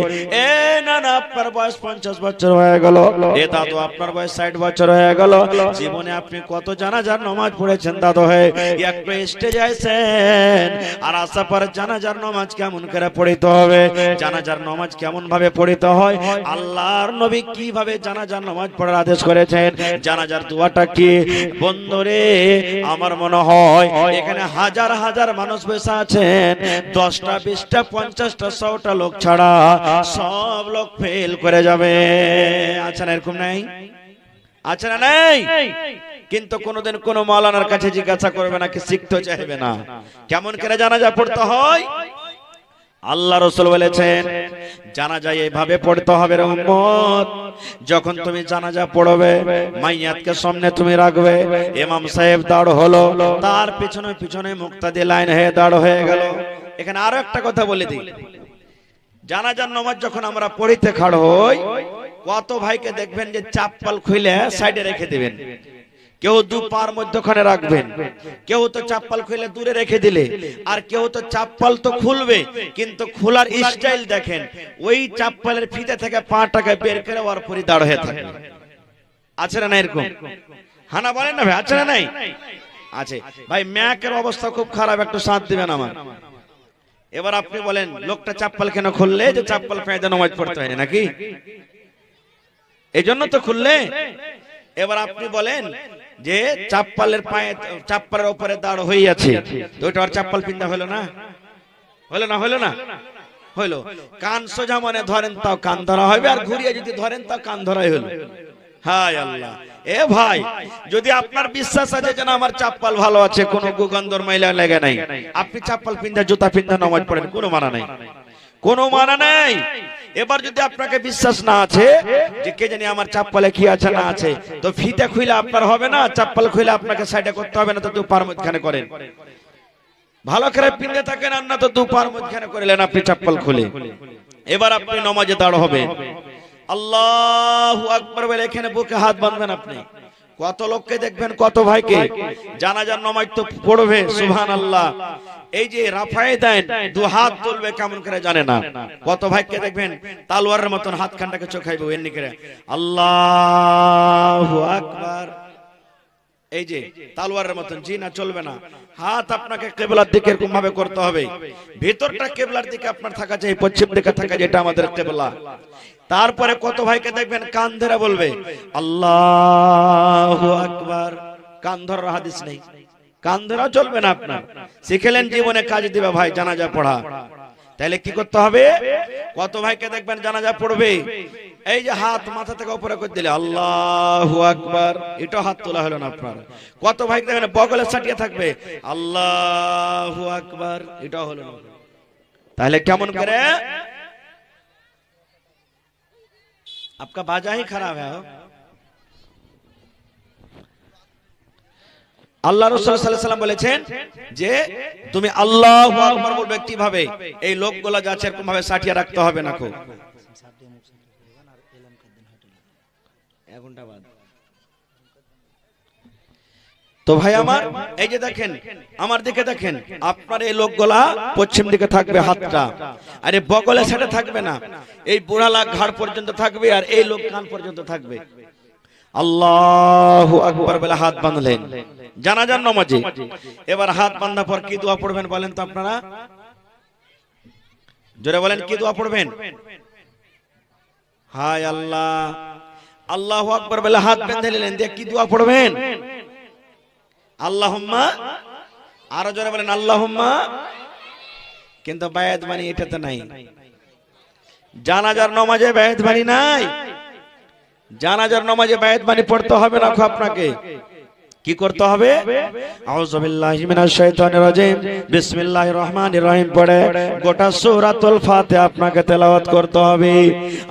এ নানা আপনার বয়স 50 বছর হয়ে গেল, এ দাদু আপনার বয়স 60 বছর হয়ে গেল, জীবনে আপনি কত জানাজার নামাজ পড়েছেন দাদু? হয়ে একটু স্টেজে আইছেন আর আসার পর জানাজার নামাজ কেমন করে পড়িতে হবে, জানাজার নামাজ কেমন ভাবে পড়িতে হয়, আল্লাহর নবী কিভাবে জানাজার নামাজ পড়ার আদেশ করেছেন, জানাজার দোয়াটা কি? বন্ধুরে আমার মনে হয় এখানে হাজার হাজার মানুষ বসে আছেন, 10টা 20টা 50টা 100টা লোক ছাড়া সব লোক ফেল করে যাবে। আচ্ছা না এরকম নাই? আচ্ছা না নাই? কিন্তু কোনদিন কোন মাওলানার কাছে জিজ্ঞাসা করবে না, কি শিখতে চাইবে না কেমন করে জানাজা পড়তে হয়। আল্লাহ রাসূল বলেছেন জানাজা এইভাবে পড়তে হবে রে উম্মত। যখন তুমি জানাজা পড়বে, মাইয়াতকে সামনে তুমি রাখবে, ইমাম সাহেব দাঁড় হলো, তার পিছনে পিছনে মুক্তাদি লাইন হয়ে দাঁড় হয়ে গেল। এখানে আরো একটা কথা বলে দিই, জানাজার নামাজ যখন আমরা পড়িতে খাড় হই, কত ভাইকে দেখবেন যে চাপ্পল খুলে সাইডে রেখে দিবেন, কেউ দু পার মধ্যখানে রাখবেন, কেউ তো চাপ্পল খুলে দূরে রেখে দিলে, আর কেউ তো চাপ্পল তো খুলবে কিন্তু খোলার স্টাইল দেখেন, ওই চাপ্পলের ফিতে থেকে পাটাকে বের করে ওর পরি দাঁড় হয়ে থাকে। আছে না এরকম? হানা বলেন না ভাই, আছে না নাই? আছে ভাই। ম্যাকের অবস্থা খুব খারাপ, একটু সাথ দিবেন আমার। এবার আপনি বলেন লোকটা চাপ্পল কেন খুললে? যে চাপ্পল পেঁধে নামাজ পড়তে হয় নাকি? এই জন্য তো খুললে। এবার আপনি বলেন যে চাপ্পলের পায়ে, চাপ্পলের উপরে দাঁড় হয়ে আছে, তো ওটা আর চাপ্পল পিন্দা হলো না? হলো না? হলো না? হলো। কান সোজা মানে ধরেন তাও কান ধরা হবে, আর ঘুরিয়ে যদি ধরেন তাও কান ধরাই হলো। হায় আল্লাহ! এ ভাই, যদি আপনার বিশ্বাস আছে যে না আমার চাপ্পল ভালো আছে, কোনো গুগন্ধর ময়লা লেগে নাই, আপনি চাপ্পল পিন্দা জুতা পিন্দা নামাজ পড়েন, কোনো মানা নাই, কোনো মানা নাই। এবার যদি আপনাকে বিশ্বাস না আছে যে কে জানি আমার চাপ্পলে কি আছে না আছে, তো ফিতে খুলে আপনার হবে না, চাপ্পল খুলে আপনাকে সাইডে করতে হবে না, তো দু পার মধ্যখানে করেন। ভালো করে পিন্দে থাকেন আর না তো দু পার মধ্যখানে করলেন আপনি চাপ্পল খুলে। এবার আপনি নামাজে দাঁড় হবে, আল্লাহু আকবার বলে এখানে বুকে হাত বাঁধবেন। আপনি কত লোককে দেখবেন, কত ভাইকে জানাজার নামাজ তো পড়বে, সুবহানাল্লাহ, এই যে রাফায়ে দেন, দু হাত তুলবে কেমন করে জানে না। কত ভাইকে দেখবেন তালোয়ারের মতন হাত খানটাকে চোখাইবে এমনি করে, আল্লাহু আকবার, এই যে তালোয়ারের মতন। জি না, চলবে না। হাত আপনাকে কিবলার দিকে এরকম ভাবে করতে হবে, ভিতরটা কিবলার দিকে আপনার থাকা চাই, পশ্চিম দিকে থাকা যেটা আমাদের কিবলা। তারপরে কত ভাইকে দেখবেন কান ধরে বলবে আল্লাহু আকবার, কান ধরার হাদিস নেই, কান ধরা চলবে না। আপনার শিখলেন জীবনে কাজ দিবে ভাই জানাজা পড়া। তাহলে কি করতে হবে? কত ভাইকে দেখবেন জানাজা পড়বে, এই যে হাত মাথা থেকে উপরে করে দিলে আল্লাহু আকবার, এটা হাত তোলা হলো না আপনার। কত ভাই দেখবেন বগলে সাটিয়ে থাকবে আল্লাহু আকবার, এটা হলো না। তাহলে কেমন করে? आपका बाजा ही खराब है। আল্লাহ রাসূল সাল্লাল্লাহু আলাইহি ওয়াসাল্লাম বলেছেন যে তুমি আল্লাহু আকবার বলবে কিভাবে, এই লোকগুলা যাচ্ছে এরকম ভাবে সাটিয়ে রাখতে হবে না। কো এক ঘন্টা বাদ। তো ভাই আমার, এই যে দেখেন আমার দিকে দেখেন, আপনার এই লোকগুলা পশ্চিম দিকে থাকবে হাতটা, আরে বগলে সেটা থাকবে না, এই বুড়া লাগ ঘাড় পর্যন্ত থাকবে, আর এই লোক কান পর্যন্ত থাকবে। আল্লাহু আকবার বলে হাত বাঁধলেন জানাজার নামাজে। এবার হাত বাঁধা পর কি দোয়া পড়বেন বলেন তো আপনারা? জোরে বলেন, কি দোয়া পড়বেন? হায় আল্লাহ! আল্লাহু আকবার বলে হাত বেঁধে নিলেন, দিয়ে কি দোয়া পড়বেন? আল্লাহুম্মা, আরো জোরে বলেন আল্লাহুম্মা। কিন্তু বায়াত মানে এটা তো নাই, জানাজার নামাজে বায়াত বাণী নাই, জানাজার নামাজে বায়াত বাণী পড়তে হবে না। আপনাকে কি করতে হবে? আউযু বিল্লাহি মিনাশ শাইতানির রাজিম, বিসমিল্লাহির রহমানির রহিম পড়ে গোটা সূরাতুল ফাতিহা আপনাকে তেলাওয়াত করতে হবে।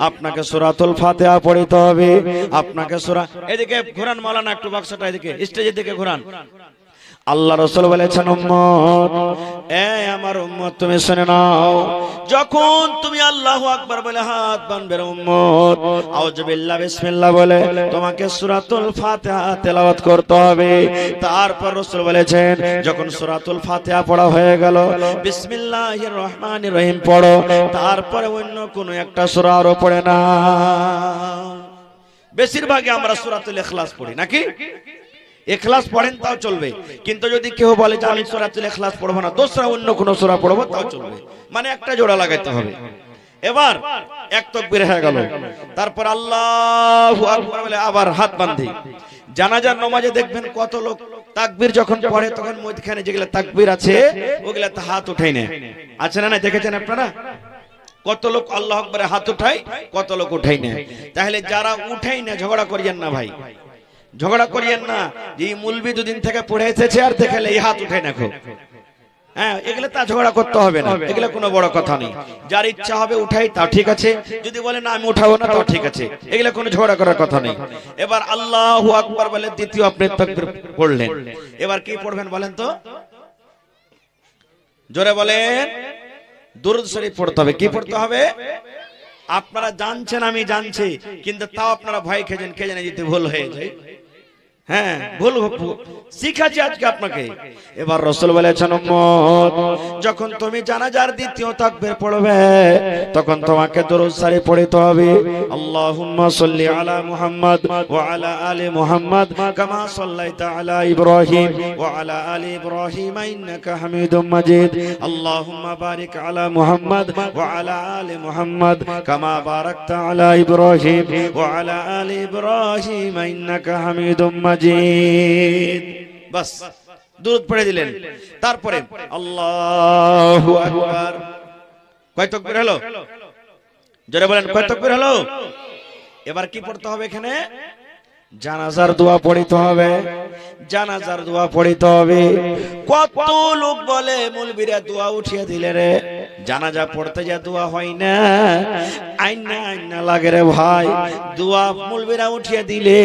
আপনাকে সূরাতুল ফাতিহা পড়তে হবে। আপনাকে সূরা, এদিকে ঘোরান মাওলানা, একটু বাক্সটা এদিকে স্টেজের দিকে ঘোরান। আল্লাহ রাসূল বলেছেন, উম্মত, এই আমার উম্মত তুমি শুনে নাও, যখন তুমি আল্লাহু আকবার বলে হাত বাঁধবে উম্মত, আউযু বিল্লাহ বিসমিল্লাহ বলে তোমাকে সূরাতুল ফাতিহা তেলাওয়াত করতে হবে। তারপর রাসূল বলেছেন, যখন সূরাতুল ফাতিহা পড়া হয়ে গেল, বিসমিল্লাহির রহমানির রহিম পড়ো, তারপরে অন্য কোনো একটা সূরা আরো পড়ে না। বেশিরভাগই আমরা সূরাতুল ইখলাস পড়ি নাকি? ইখলাস পড়েন তাও চলবে, কিন্তু যদি কেউ বলে যে আমি সূরাতুল ইখলাস পড়বো না, দোসরা অন্য কোন সূরা পড়বো, তাও চলবে, মানে একটা জোড়া লাগাইতে হবে। এবার এক তাকবীর হয়ে গেল, তারপর আল্লাহু আকবার বলে আবার হাত বাঁধি। জানাজার নামাজে দেখবেন কত লোক তাকবীর যখন পড়ে তখন মধ্যখানে যেগুলা তাকবীর আছে ওগুলাতে হাত উঠাই নেয়, আছে না? দেখেছেন আপনারা? কত লোক আল্লাহু আকবারে হাত উঠায়, কত লোক উঠাই নেয়। তাহলে যারা উঠাই না, ঝগড়া করিয়েন না ভাই, ঝগড়া করিয়েন না। এই মুলবি দুদিন থেকে পড়ে এসেছে আর দেখালে এই হাত উঠে নাকো, হ্যাঁ, এগুলো তা ঝগড়া করতে হবে না, এগুলো কোনো বড় কথা নেই। যার ইচ্ছা হবে উঠাই, তা ঠিক আছে। যদি বলে না আমি উঠাবো না, তাও ঠিক আছে, এগুলো কোনো ঝগড়া করার কথা নেই। এবার আল্লাহু আকবার বলে দ্বিতীয় আপনি তাকবীর পড়লেন, এবার কি পড়বেন বলেন তো? জোরে বলেন। দুরূদ শরীফ পড়তে হবে। কি পড়তে হবে? আপনারা জানছেন, আমি জানছি, কিন্তু তাও আপনারা ভয় খেয়েছেন, কে জানে যদি ভুল হয়ে যায়। হ্যাঁ, ভুল শিখাচ্ছি আজকে আপনাকে। এবার রাসূল বলেছেন, উম্মত, যখন তুমি জানাজার দ্বিতীয় তাকবীর পড়বে তখন তোমাকে দরুদ শরীফ পড়তে হবে। আল্লাহুম্মা সাল্লি আলা মুহাম্মাদ ওয়া আলা আলি মুহাম্মাদ কামা সাল্লাইতা আলা ইব্রাহিম ওয়া আলা আলি ইব্রাহিম ইন্নাকা হামিদুম মাজিদ। আল্লাহুম্মা বারিক আলা মুহাম্মাদ ওয়া আলা আলি মুহাম্মাদ কামা বারাকতা আলা ইব্রাহিম ওয়া আলা আলি ইব্রাহিম ইন্নাকা হামিদুম মাজিদ। বাস, দুরূদ পড়ে দিলেন। তারপরে আল্লাহু আকবার। কয় তাকবীর হলো? জোরে বলেন, কয় তাকবীর হলো? এবার কি পড়তে হবে এখানে? জানাজার দোয়া পড়িতে হবে। জানাজার দোয়া পড়িতে হবে। কত লোক বলে মুলবিরা দোয়া উঠিয়ে দিলে রে, জানাজা পড়তে যা দোয়া হয় না, আইনা আইনা লাগে রে ভাই। দোয়া মুলবিরা উঠিয়ে দিলে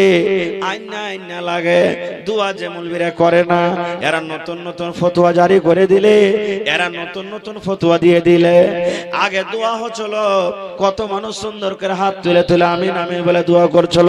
আইনা আইনা লাগে। দোয়া যে মুলবিরা করে না, এরা নতুন নতুন ফতোয়া জারি করে দিলে, এরা নতুন নতুন ফতোয়া দিয়ে দিলে। আগে দোয়া হচ্ছিল, কত মানুষ সুন্দর করে হাত তুলে তুলে আমিন আমিন বলে দোয়া করছিল।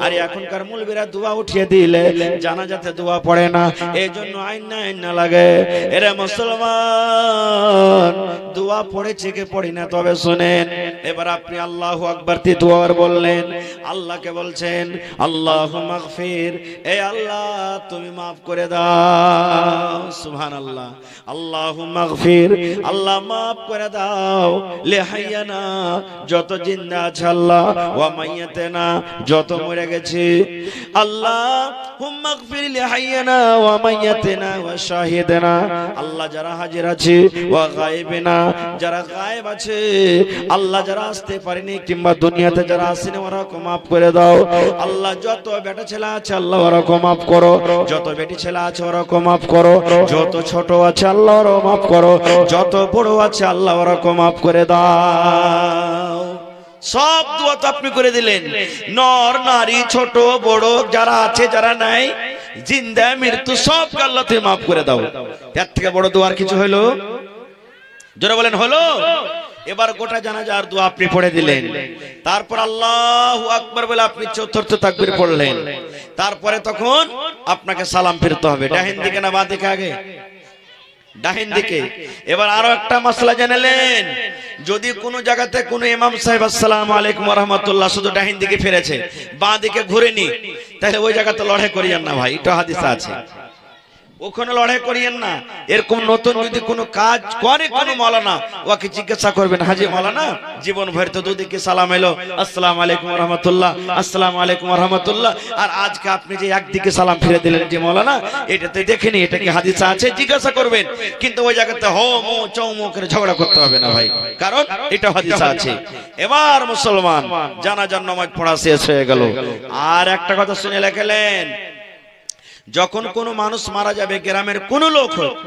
আর এখনকার মুলবিরা দোয়া উঠিয়ে দিলে জানাজাতে দোয়া পড়ে না, এই জন্য আইনা আইনা লাগে। এরা মুসলমান, দোয়া পড়েছে কে পড়ি না, তবে শুনেন। এবার আপনি আল্লাহু আকবার তে দোয়া বললেন, আল্লাহকে বলছেন আল্লাহুম্মা মাগফির, এ আল্লাহ তুমি maaf করে দাও। সুবহানাল্লাহ। আল্লাহুম্মা মাগফির, আল্লাহ maaf করে দাও। লিহাইয়ানা, যত জিন্দা আছে আল্লাহ, ওয়া মাইয়াতিনা, যত মরে গেছে আল্লাহুম্মা মাগফির লিহাইয়ানা ওয়া মাইয়াতিনা ওয়া শাহিদিনা, আল্লাহ যারা হাজির আছে, ওয়া গায়বিনা, যারা গায়েব আছে আল্লাহ, যারা আসতে পারেনি কিংবা দুনিয়াতে যারা আসেনি ওরাকে maaf করে দাও। আল্লাহ যত বেটা ছেলে আছে আল্লাহ ওরাকে maaf করো, যত বেটি ছেলে আছে ওরাকে maaf করো, যত ছোট আছে আল্লাহ ওরাকে maaf করো, যত বড় আছে আল্লাহ ওরাকে maaf করে দাও। সব দোয়া তো আপনি করে দিলেন। নর নারী ছোট বড় যারা আছে যারা নাই, জিন্দা মৃত্যু সবকে আল্লাহ তুমি maaf করে দাও। এর থেকে বড় দোয়া আর কিছু হলো? জোরে বলেন, হলো? এবার গোটা জানাজার দোয়া আপনি পড়ে দিলেন। তারপর আল্লাহু আকবার বলে আপনি চতুর্থ তাকবীর পড়লেন। তারপরে তখন আপনাকে সালাম ফিরতে হবে। ডাহিন দিকে না বাঁ দিকে? আগে ডাহিন দিকে। এবার আরো একটা মাসলা জানালেন, যদি কোনো জায়গাতে কোনো ইমাম সাহেব আসসালামু আলাইকুম ওয়া রাহমাতুল্লাহ শুধু ডাহিন দিকে ফিরেছে, বাঁ দিকে ঘুরেনি, তাহলে ওই জায়গাতে লড়াই করিয়েন না ভাই, এটা হাদিসে আছে। ওখানে লড়াই করিয়েন না। এরকম নতুন যদি কোনো কাজ করে কোনো মাওলানা, ওকে জিজ্ঞাসা করবেন, হাজি মাওলানা জীবন ভর তো দুদিকে সালাম এলো, আসসালামু আলাইকুম ওয়া রাহমাতুল্লাহ, আসসালামু আলাইকুম ওয়া রাহমাতুল্লাহ, আর আজকে আপনি যে একদিকে সালাম ফিরে দিলেন যে মাওলানা, এটাতে দেখেনি এটা কি হাদিসে আছে, জিজ্ঞাসা করবেন। কিন্তু ওই জায়গাতে হো মো চৌমো করে ঝগড়া করতে হবে না ভাই, কারণ এটা হাদিসে আছে। এবার মুসলমান জানাজার নামাজ পড়া শেষ হয়ে গেল। আর একটা কথা শুনে লেখলেন, যখন কোন মানুষ মারা যাবে, গ্রামের কোন লোক হোক,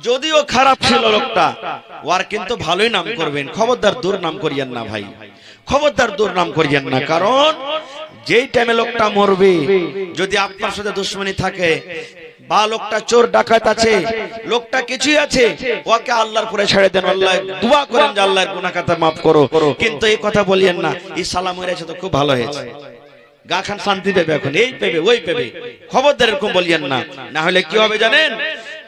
যদিও খারাপ ছিল লোকটা, ওর কিন্তু ভালোই নাম করবেন। খবরদার দুর্নাম করিয়েন না ভাই, খবরদার দুর্নাম করিয়েন না। কারণ যেই টাইমে লোকটা মরবে, যদি আপনার সাথে দুশ্মনী থাকে বা লোকটা চোর ডাকাত আছে, লোকটা কিছুই আছে, ওকে আল্লাহর পরে ছেড়ে দেন, আল্লাহ দোয়া করেন যে আল্লাহর গুনাহ খাতা মাফ করো। কিন্তু এই কথা বলিয়েন না, এই সালাম হয়েছে তো খুব ভালো হয়েছে, গা খান শান্তি পেবে, এখন এই পেবে ওই পেবে, খবরদার এরকম বলিয়েন না। না হলে কি হবে জানেন,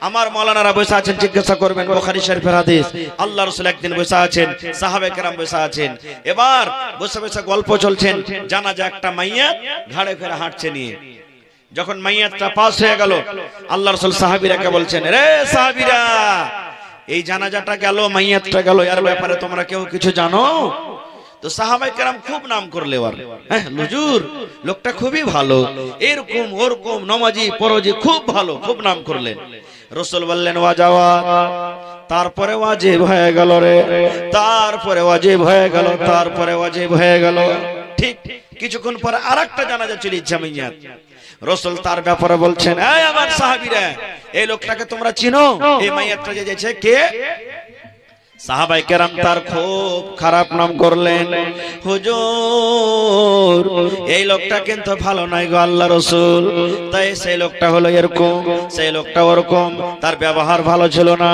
আমার মাওলানারা বসে আছেন, জিজ্ঞাসা করবেন বুখারী শরীফের হাদিস, আল্লাহ রাসূল একদিন বসে আছেন, সাহাবায়ে কেরাম বসে আছেন, এবার বসে বসে গল্প চলছেন, জানাজা একটা মাইয়াত ঘাড়ে করে হাঁটছে নিয়ে। যখন মাইয়াতটা পাস হয়ে গেল, আল্লাহ রাসূল সাহাবীরাকে বলছেন, রে সাহাবীরা, এই জানাজাটা গেল, মাইয়াতটা গেল, এর ব্যাপারে তোমরা কেউ কিছু জানো? তো সাহাবায়ে কেরাম খুব নাম করলে, হ্যাঁ হুজুর লোকটা খুবই ভালো, এরকম ওরকম নামাজি পরজি খুব ভালো, খুব নাম করলেন। রাসূল বললেন ওয়াজাবাত, তারপরে ওয়াজিব হয়ে গেল রে, তারপরে ওয়াজিব হয়ে গেল, তারপরে ওয়াজিব হয়ে গেল। ঠিক কিছুক্ষণ পরে আরেকটা জানাজা চলে যাচ্ছে মাইয়াত। রাসূল তার ব্যাপারে বলছেন, এই আমার সাহাবীরা, এই লোকটাকে তোমরা চিনো? এই মাইয়াতটা যে যাচ্ছে কে? সাহাবায়ে কেরাম তার খুব খারাপ নাম করলেন, হুজুর এই লোকটা কিন্তু ভালো নাই গো আল্লাহ রাসূল। তাই সেই লোকটা হলো এরকম, সেই লোকটা ওরকম, তার ব্যবহার ভালো ছিল না।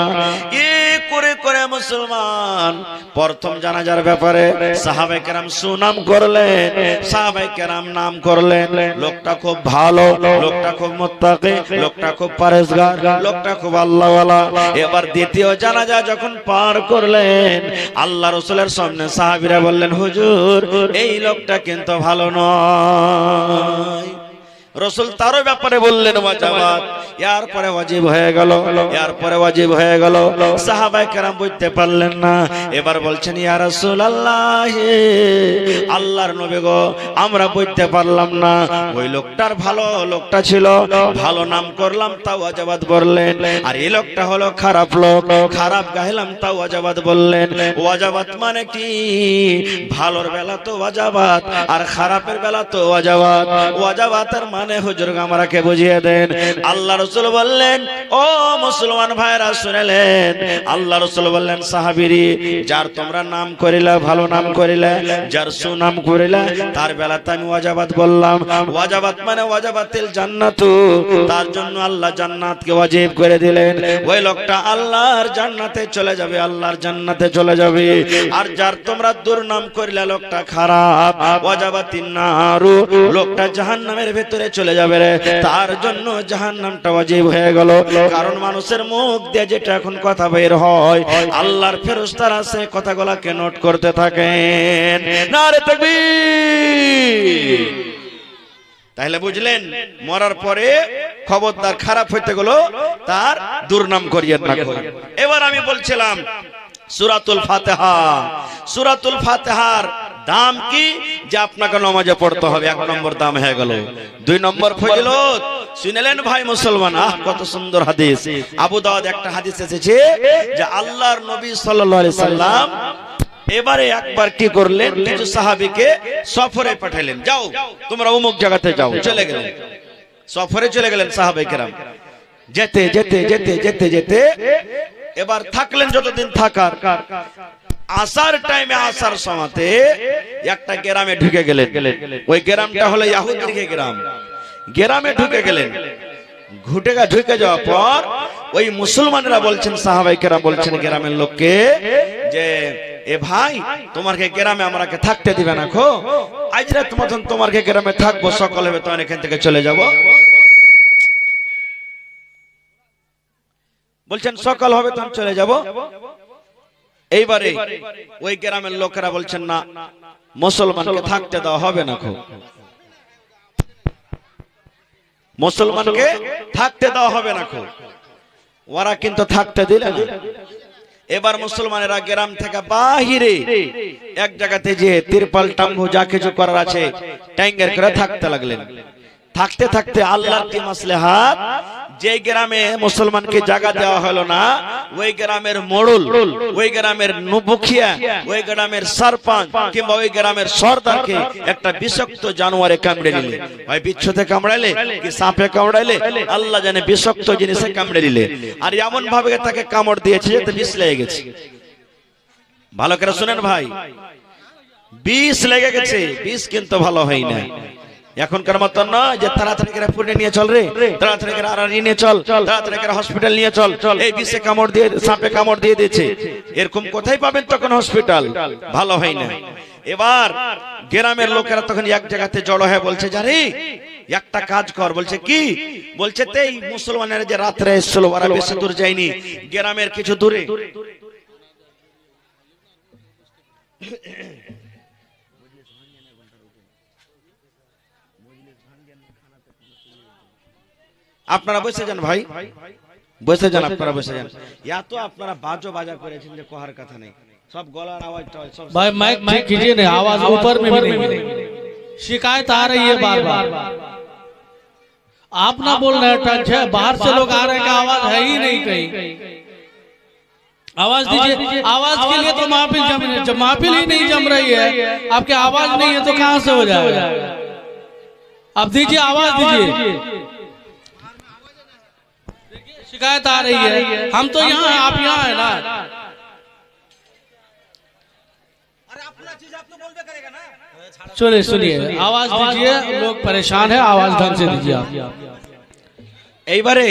করে করে মুসলমান প্রথম জানাজার ব্যাপারে সাহাবায়ে কেরাম সুনাম করলেন, সাহাবায়ে কেরাম নাম করলেন, লোকটা খুব ভালো, লোকটা খুব মুত্তাকি, লোকটা খুব পরেজগার, লোকটা খুব আল্লাহওয়ালা। এবার দ্বিতীয় জানাজা যখন পার করলেন, আল্লাহ রাসূলের সামনে সাহাবীরা বললেন, হুজুর এই লোকটা কিন্তু ভালো নয়। রাসূল তারও ব্যাপারে বললেন ওয়াজিবাত, এর পরে ওয়াজিব হয়ে গেল, এর পরে ওয়াজিব হয়ে গেল। সাহাবায়ে কেরাম বুঝতে পারলেন না, এবার বলছেন ইয়া রাসূলুল্লাহ, আল্লাহর নবী গো আমরা বুঝতে পারলাম না, ওই লোকটার ভালো লোকটা ছিল, ভালো নাম করলাম তাও ওয়াজিবাত বললেন, আর এই লোকটা হলো খারাপ লোক, খারাপ গাইলাম তাও ওয়াজিবাত বললেন। ওয়াজিবাত মানে কি? ভালোর বেলা তো ওয়াজিবাত, আর খারাপের বেলা তো ওয়াজিবাত। ওয়াজিবাতের মানে হুজুর আমাকে বুঝিয়ে দেন। আল্লাহ রাসূল বললেন, ও মুসলমান ভাইরা শুনেলেন, আল্লাহ রাসূল বললেন, সাহাবীরি যার তোমরা নাম করিলা, ভালো নাম করিলা, যার সুনাম করিলা, তার বেলাতে আমি ওয়াজিবাত বললাম। ওয়াজিবাত মানে ওয়াজিবাতিল জান্নাতু, তার জন্য আল্লাহ জান্নাতকে ওয়াজিব করে দিলেন। ওই লোকটা আল্লাহর জান্নাতে চলে যাবে, আল্লাহর জান্নাতে চলে যাবে। আর যার তোমরা দুর্নাম করিলা, লোকটা খারাপ, ওয়াজিবাতিন নারু, লোকটা জাহান্নামের ভিতরে চলে যাবে রে, তার জন্য জাহান্নামটা ওয়াজিব হয়ে গেল। কারণ মানুষের মুখ দিয়ে যেটা এখন কথা বের হয়, আল্লাহর ফেরেশতারা সেই কথাগুলোকে নোট করতে থাকেন। নারে তাকবীর। তাহলে বুঝলেন, মরার পরে খবরদার খারাপ হইতে গেল তার দুর্নাম করিয়েন না। এবার আমি বলছিলাম সূরাতুল ফাতিহা, সূরাতুল ফাতিহার দাম কি যে আপনাকে নামাজে পড়তে হবে, এক নম্বর দাম হয়ে গেল। দুই নম্বর ফজিলত শুনলেন ভাই মুসলমান, কত সুন্দর হাদিস। আবু দাউদ একটা হাদিস এসেছে যে আল্লাহর নবী সাল্লাল্লাহু আলাইহি সাল্লাম এবারে একবার কি করলেন, কিছু সাহাবীকে সফরে পাঠালেন, যাও তোমরা অমুক জায়গাতে যাও। চলে গেলেন, সফরে চলে গেলেন সাহাবায়ে কেরাম। যেতে যেতে যেতে যেতে যেতে এবার থাকলেন যতদিন থাকার, আসার টাইমে, আসার সময়তে একটা গ্রামে ঢুকে গেলেন। ওই গ্রামটা হলো ইহুদির গ্রাম। গ্রামে ঢুকে গেলেন, ঢুকে যাওয়ার পর ওই মুসলমানরা বলছেন, সাহাবায়ে কেরাম বলছেন গ্রামের লোককে যে, এ ভাই তোমারকে গ্রামে আমরাকে থাকতে দিবে না খো, আজ রাত মতন তোমারকে গ্রামে থাকবো, সকাল হবে তো এখান থেকে চলে যাব। বলছেন সকাল হবে তো চলে যাব। এইবারে ওই গ্রামের লোকেরা বলছেন না, মুসলমানকে থাকতে দেওয়া হবে না খো, মুসলমানকে থাকতে দেওয়া হবে না খো। ওরা কিন্তু থাকতে দিল না। এবার মুসলমানেরা গ্রাম থেকে বাহিরে এক জায়গাতে যে তিরপাল টাঙ্গু যা কিছু করার আছে ট্যাঙ্গের করে থাকতে লাগলেন। থাকতে থাকতে আল্লাহর কি মাসলেহাত, যে গ্রামে মুসলমানকে জায়গা দেওয়া হলো না ওই গ্রামের মোড়ল, ওই গ্রামের মুখিয়া, ওই গ্রামের সরপঞ্চ কিংবা ওই গ্রামের সর্দারকে একটা বিষাক্ত জানোয়ারে কামড়ে নিলে, হয় বিচ্ছুতে কামড়াইলে কি সাপে কামড়াইলে, আল্লাহ জানে বিষাক্ত জিনিসে কামড়ে নিলে, আর এমন ভাবে তাকে কামড় দিয়েছে যে বিষ লেগে গেছে। ভালো করে শুনেন ভাই, বিষ লেগে গেছে, বিষ কিন্তু ভালো হয় না। এখনকার মতন নয় যে তাড়াতাড়ি করে পুনে নিয়ে চল রে, তাড়াতাড়ি করে আড়ানি নিয়ে চল, তাড়াতাড়ি করে হসপিটাল নিয়ে চল, এই বিষে কামড় দিয়ে সাপে কামড় দিয়ে দিয়েছে, এরকম কোথায় পাবেন তখন হসপিটাল? ভালো হয় না। এবার গ্রামের লোকেরা তখন এক জায়গাতে জড়ো হয়ে বলছে, জানি একটা কাজ কর। বলছে কি? বলছে এই মুসলমানেরা যে রাত্রে এসেছিল ওরা বেশি দূর যায়নি, গ্রামের কিছু দূরে আপনারা বসে যান ভাই, বসে যান, আপনারা বসে যান। এত আপনারা বাজো বাজা করেছেন যে কোহার কথা নেই, सब गलार आवाज सब भाई माइक ठीक कीजिए ना, आवाज ऊपर में भी नहीं, शिकायत आ रही है बार बार। आप ना बोल रहे टच है, बाहर से लोग आ रहे हैं, आवाज है ही नहीं कहीं। आवाज दीजिए, आवाज के लिए तो महफिल जम, महफिल ही नहीं जम रही है, आपकी आवाज नहीं है तो कहां से हो जाएगा? अब दीजिए, आवाज दीजिए। शिकायत आ रही है, हम तो यहाँ हैं, आप यहाँ है ना। सुनिए सुनिए, आवाज दीजिए, लोग परेशान है, आवाज ढंग से दीजिए आप। এইবারে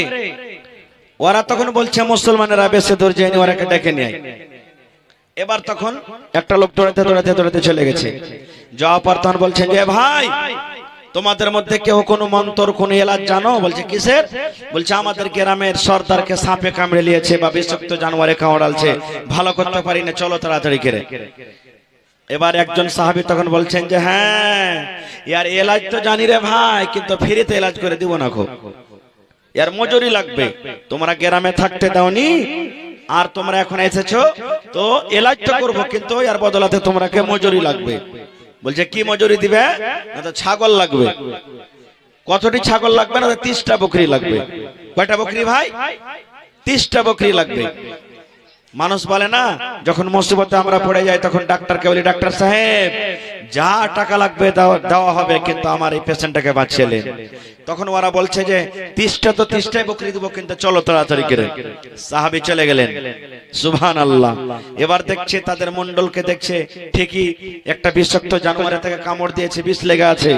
ওরা তখন বলছে মুসলমানেরা বেশি দূর যায়নি, ওরাকে ডেকে নিয়ে। এবার তখন একটা লোক দৌড়াতে দৌড়াতে দৌড়াতে চলে গেছে, যাওয়ার পর তখন বলছেন যে ভাই তোমাদের মধ্যে কেউ কোনো মন্ত্র কোন এলাজ জানো? বলছে কিসের? বলছে আমাদের গ্রামের সর্দারকে সাপে কামড়ে নিয়েছে বা বিষাক্ত জানোয়ারে কামড়ালছে, ভালো করতে পারি না, চলো তাড়াতাড়ি করে। এবার একজন সাহাবী তখন বলছেন যে হ্যাঁ ইয়ার এলাজ তো জানি রে ভাই, কিন্তু ফ্রিতে এলাজ করে দিব না, খুব ইয়ার মজুরি লাগবে, তোমরা গ্রামে থাকতে দাওনি আর তোমরা এখন এসেছো তো এলাজ তো করবো, কিন্তু ইয়ার বদলাতে তোমরাকে মজুরি লাগবে। বলছে কি মজুরি দিবে? না তো ছাগল লাগবে। কতটি ছাগল লাগবে? না 30টা বকরি লাগবে। কয়টা বকরি ভাই? 30টা বকরি লাগবে। মানুষ বলে না যখন মুসিবতে আমরা পড়ে যাই তখন ডাক্তারকে বলি, ডাক্তার সাহেব যা টাকা লাগবে দেওয়া হবে, কিন্তু আমার এই পেশেন্টটাকে বাঁচিয়ে। তখন ওরা বলছে যে 30টা তো 30টাই বকরি দিব, কিন্তু চলো তাড়াতাড়ি করে। সাহাবী চলে গেলেন, সুবহানাল্লাহ। এবার দেখছে তাদের মন্ডলকে দেখছে ঠিকই একটা বিষাক্ত জানোয়ারের থেকে কামড় দিয়েছে, বিষ লেগে আছে।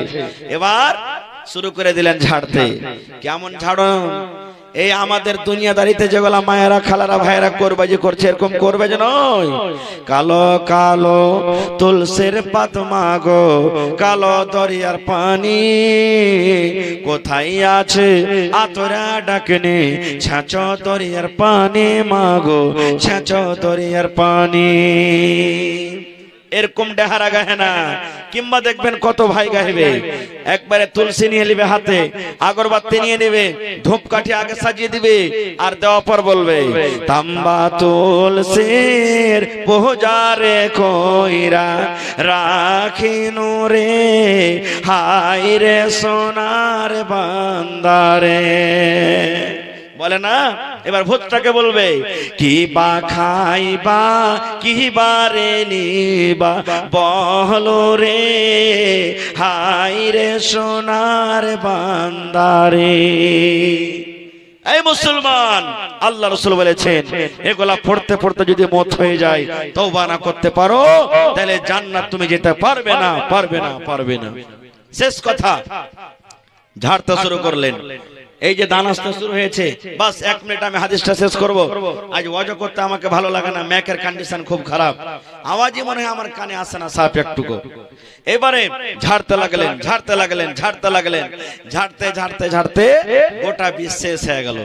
এবার শুরু করে দিলেন ঝাড়তে। কেমন ঝাড়ন? এই আমাদের দুনিয়াদারিতে যেগুলা মায়েরা খালারা ভাইয়েরা কোরবাজি করছে এরকম করবে যে নয়। কালো কালো তুলসীর পাত মাগো, কালো দরিয়ার পানি, কোথায় আছে আতরা ডাকনে, ছাঁচো দরিয়ার পানি মাগো, ছাঁচো দরিয়ার পানি। এরকম ডেহারা গাহে না, কিংবা দেখবেন কত ভাই গাইবে একবারে তুলসী নিয়ে নেবে হাতে, আগরবাতি নিয়ে নেবে, ধূপকাঠি আগে সাজিয়ে দিবে, আর দেওয়া পর বলবে তাম্বা তুলসীর পূজারে কইরা রাখিনু রে, হাই রে সোনার বান্দারে। বলে না? এবার ভূতটাকে বলবে কি বা খাইবা কি বারে নিবা বলো রে, হাই রে সোনার বান্দারে। এই মুসলমান, আল্লাহ রাসূল বলেছেন এগুলা পড়তে পড়তে যদি মত হয়ে যায়, তওবা না করতে পারো, তাহলে জান্নাত তুমি যেতে পারবে না, পারবে না, পারবে না। শেষ কথা, ঝাড়তে শুরু করলেন। এই যে দান আসতে শুরু হয়েছে, বাস 1 মিনিট আমি হাদিসটা শেষ করব। আজ ওয়াজ করতে আমাকে ভালো লাগে না, ম্যাকের কন্ডিশন খুব খারাপ, আওয়াজই মনে হয় আমার কানে আসে না সাপ একটুকু। এবারে ঝাড়তে লাগলেন, ঝাড়তে লাগলেন, ঝাড়তে লাগলেন, ঝাড়তে ঝাড়তে ঝাড়তে গোটা বিশেষ হয়ে গেল,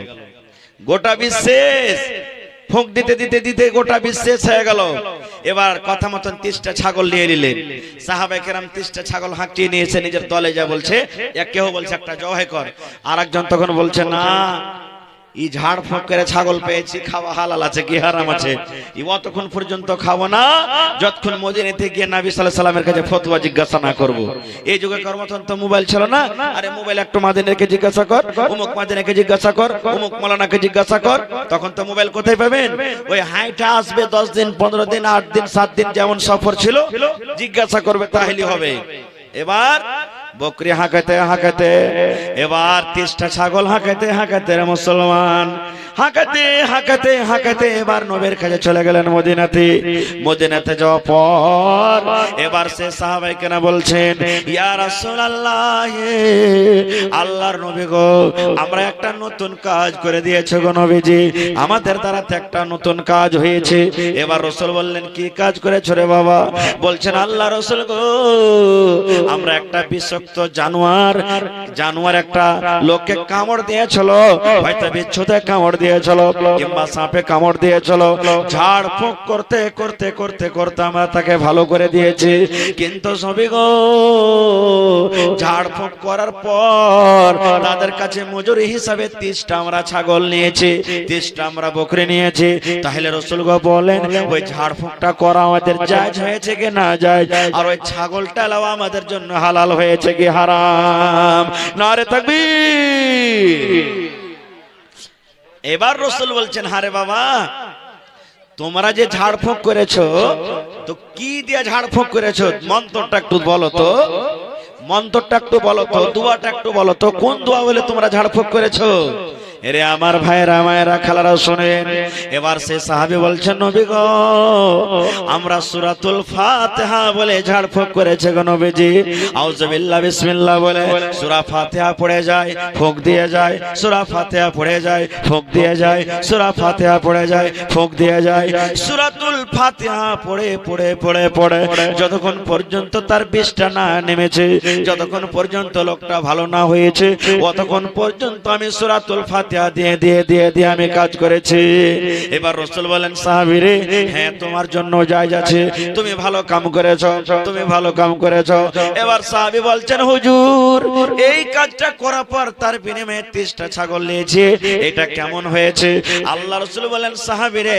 গোটা বিশেষ ফুঁক দিতে দিতে দিতে গোটা বিশেষ হয়ে গেল। এবার কথা মতন 30টা ছাগল নিয়ে নিলেন। সাহাবায়ে কেরাম 30টা ছাগল হাঁকিয়ে নিয়েছে, নিজের দলে যা বলছে, এক কেউ বলছে একটা জবাই কর, আর একজন তখন বলছে না ই ঝাড় ফুঁক করে ছাগল পেয়েছি, খাওয়া হালাল আছে কি হারাম আছে, ই অতক্ষণ পর্যন্ত খাবো না যতক্ষণ মদিনাতে গিয়ে নবী সাল্লাল্লাহু আলাইহি সাল্লামের কাছে ফতোয়া জিজ্ঞাসা না করব। এই যুগে কর্মতন তো মোবাইল ছিল না, আরে মোবাইল একটু মাদিনাকে জিজ্ঞাসা কর, অমুক মাদিনাকে জিজ্ঞাসা কর, অমুক মাওলানাকে জিজ্ঞাসা কর, তখন তো মোবাইল কোথায় পাবেন? ওই হাইটা আসবে 10 দিন 15 দিন 8 দিন 7 দিন যেমন সফর ছিল জিজ্ঞাসা করবে তাহলেই হবে। এবার বকরি হাঁকাতে হাঁকাতে, এবার 30টা ছাগল হাঁকাতে হাঁকাতে মুসলমান হাঁকাতে হাঁকাতে হাঁকাতে এবার নবীর কাছে চলে গেলেন মদিনাতে। মদিনাতে যাওয়ার পর এবার সে সাহাবায়ে কেরাম বলছেন, ইয়া রাসূলুল্লাহ, আল্লাহর নবী গো, আমরা একটা নতুন কাজ করে দিয়েছে গো নবীজি, আমাদের দ্বারা একটা নতুন কাজ হয়েছে। এবার রাসূল বললেন, কি কাজ করেছো রে বাবা? বলছেন, আল্লাহ রাসূল গো, আমরা একটা বিষাক্ত জানোয়ার একটা লোককে কামড় দিয়েছিল, হয়তো বিচ্ছুতে কামড় দিয়েছিল কিংবা সাপে কামড় দিয়েছিল, ঝাড় ফুঁক করতে করতে করতে করতে আমরা তাকে ভালো করে দিয়েছি। কিন্তু সবই গো, ঝাড় ফুঁক করার পর তাদের কাছে মজুরি হিসাবে 30টা আমরা ছাগল নিয়েছি, 30টা আমরা বকরি নিয়েছি। তাহলে রাসূল গো বলেন, ওই ঝাড় ফুঁকটা করা আমাদের জায়েজ হয়েছে কি না জায়েজ? আর ওই ছাগলটা লাও আমাদের জন্য হালাল হয়েছে কি হারাম? নারে তাকবীর। এবার রাসূল বলছেন, হারে বাবা, তোমরা যে ঝাড় ফুঁক করেছো, তো কি দিয়ে ঝাড় ফুঁক করেছো? মন্ত্রটা একটু বলো তো, মন্ত্রটা একটু বলো তো, দোয়াটা একটু বলো তো, কোন দোয়া বলে তোমরা ঝাড় ফুঁক করেছো? এরে আমার ভাইরা মায়েরা খালারা শোনেন। এবার সে সাহাবী বলছেন, নবী গো, আমরা সূরাতুল ফাতিহা বলে ঝাড় ফুঁক করেছে গো নবীজি। আউযু বিল্লাহ বিসমিল্লাহ বলে সূরা ফাতিহা পড়ে যায়, ফুঁক দিয়ে যায়, সূরা ফাতিহা পড়ে যায়, ফুঁক দিয়ে যায়, সূরা ফাতিহা পড়ে যায়, ফুঁক দিয়ে যায়। সূরাতুল ফাতিহা পড়ে পড়ে পড়ে পড়ে যতক্ষণ পর্যন্ত তার বিষটা না নেমেছে, যতক্ষণ পর্যন্ত লোকটা ভালো না হয়েছে, ততক্ষণ পর্যন্ত আমি সূরাতুল ফাতিহা দিয়ে দিয়ে দিয়ে দিয়ে আমি কাজ করেছি। এবার রাসূল বলেন, সাহাবী রে, হ্যাঁ তোমার জন্য জায়েজ আছে, তুমি ভালো কাম করেছো, তুমি ভালো কাম করেছো। এবার সাহাবী বলছেন, হুজুর, এই কাজটা করার পর তার বিনিময়ে 30টা ছাগল নিয়েছি, এটা কেমন হয়েছে? আল্লাহ রাসূল বলেন, সাহাবী রে,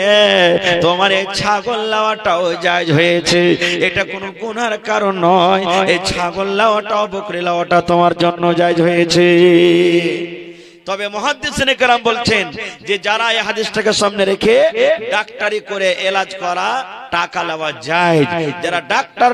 তোমার এই ছাগল লাওয়াটাও জায়েজ হয়েছে, এটা কোনো গুনার কারণ নয়, এই ছাগল লাওয়াটাও বকরি লাওয়াটা তোমার জন্য জায়েজ হয়েছে। তবে মুহাদ্দিসিনে কেরাম বলছেন যে যারা এই হাদিসটাকে সামনে রেখে ডাক্তারি করে এলাজ করা টাকা লওয়া যায়, যারা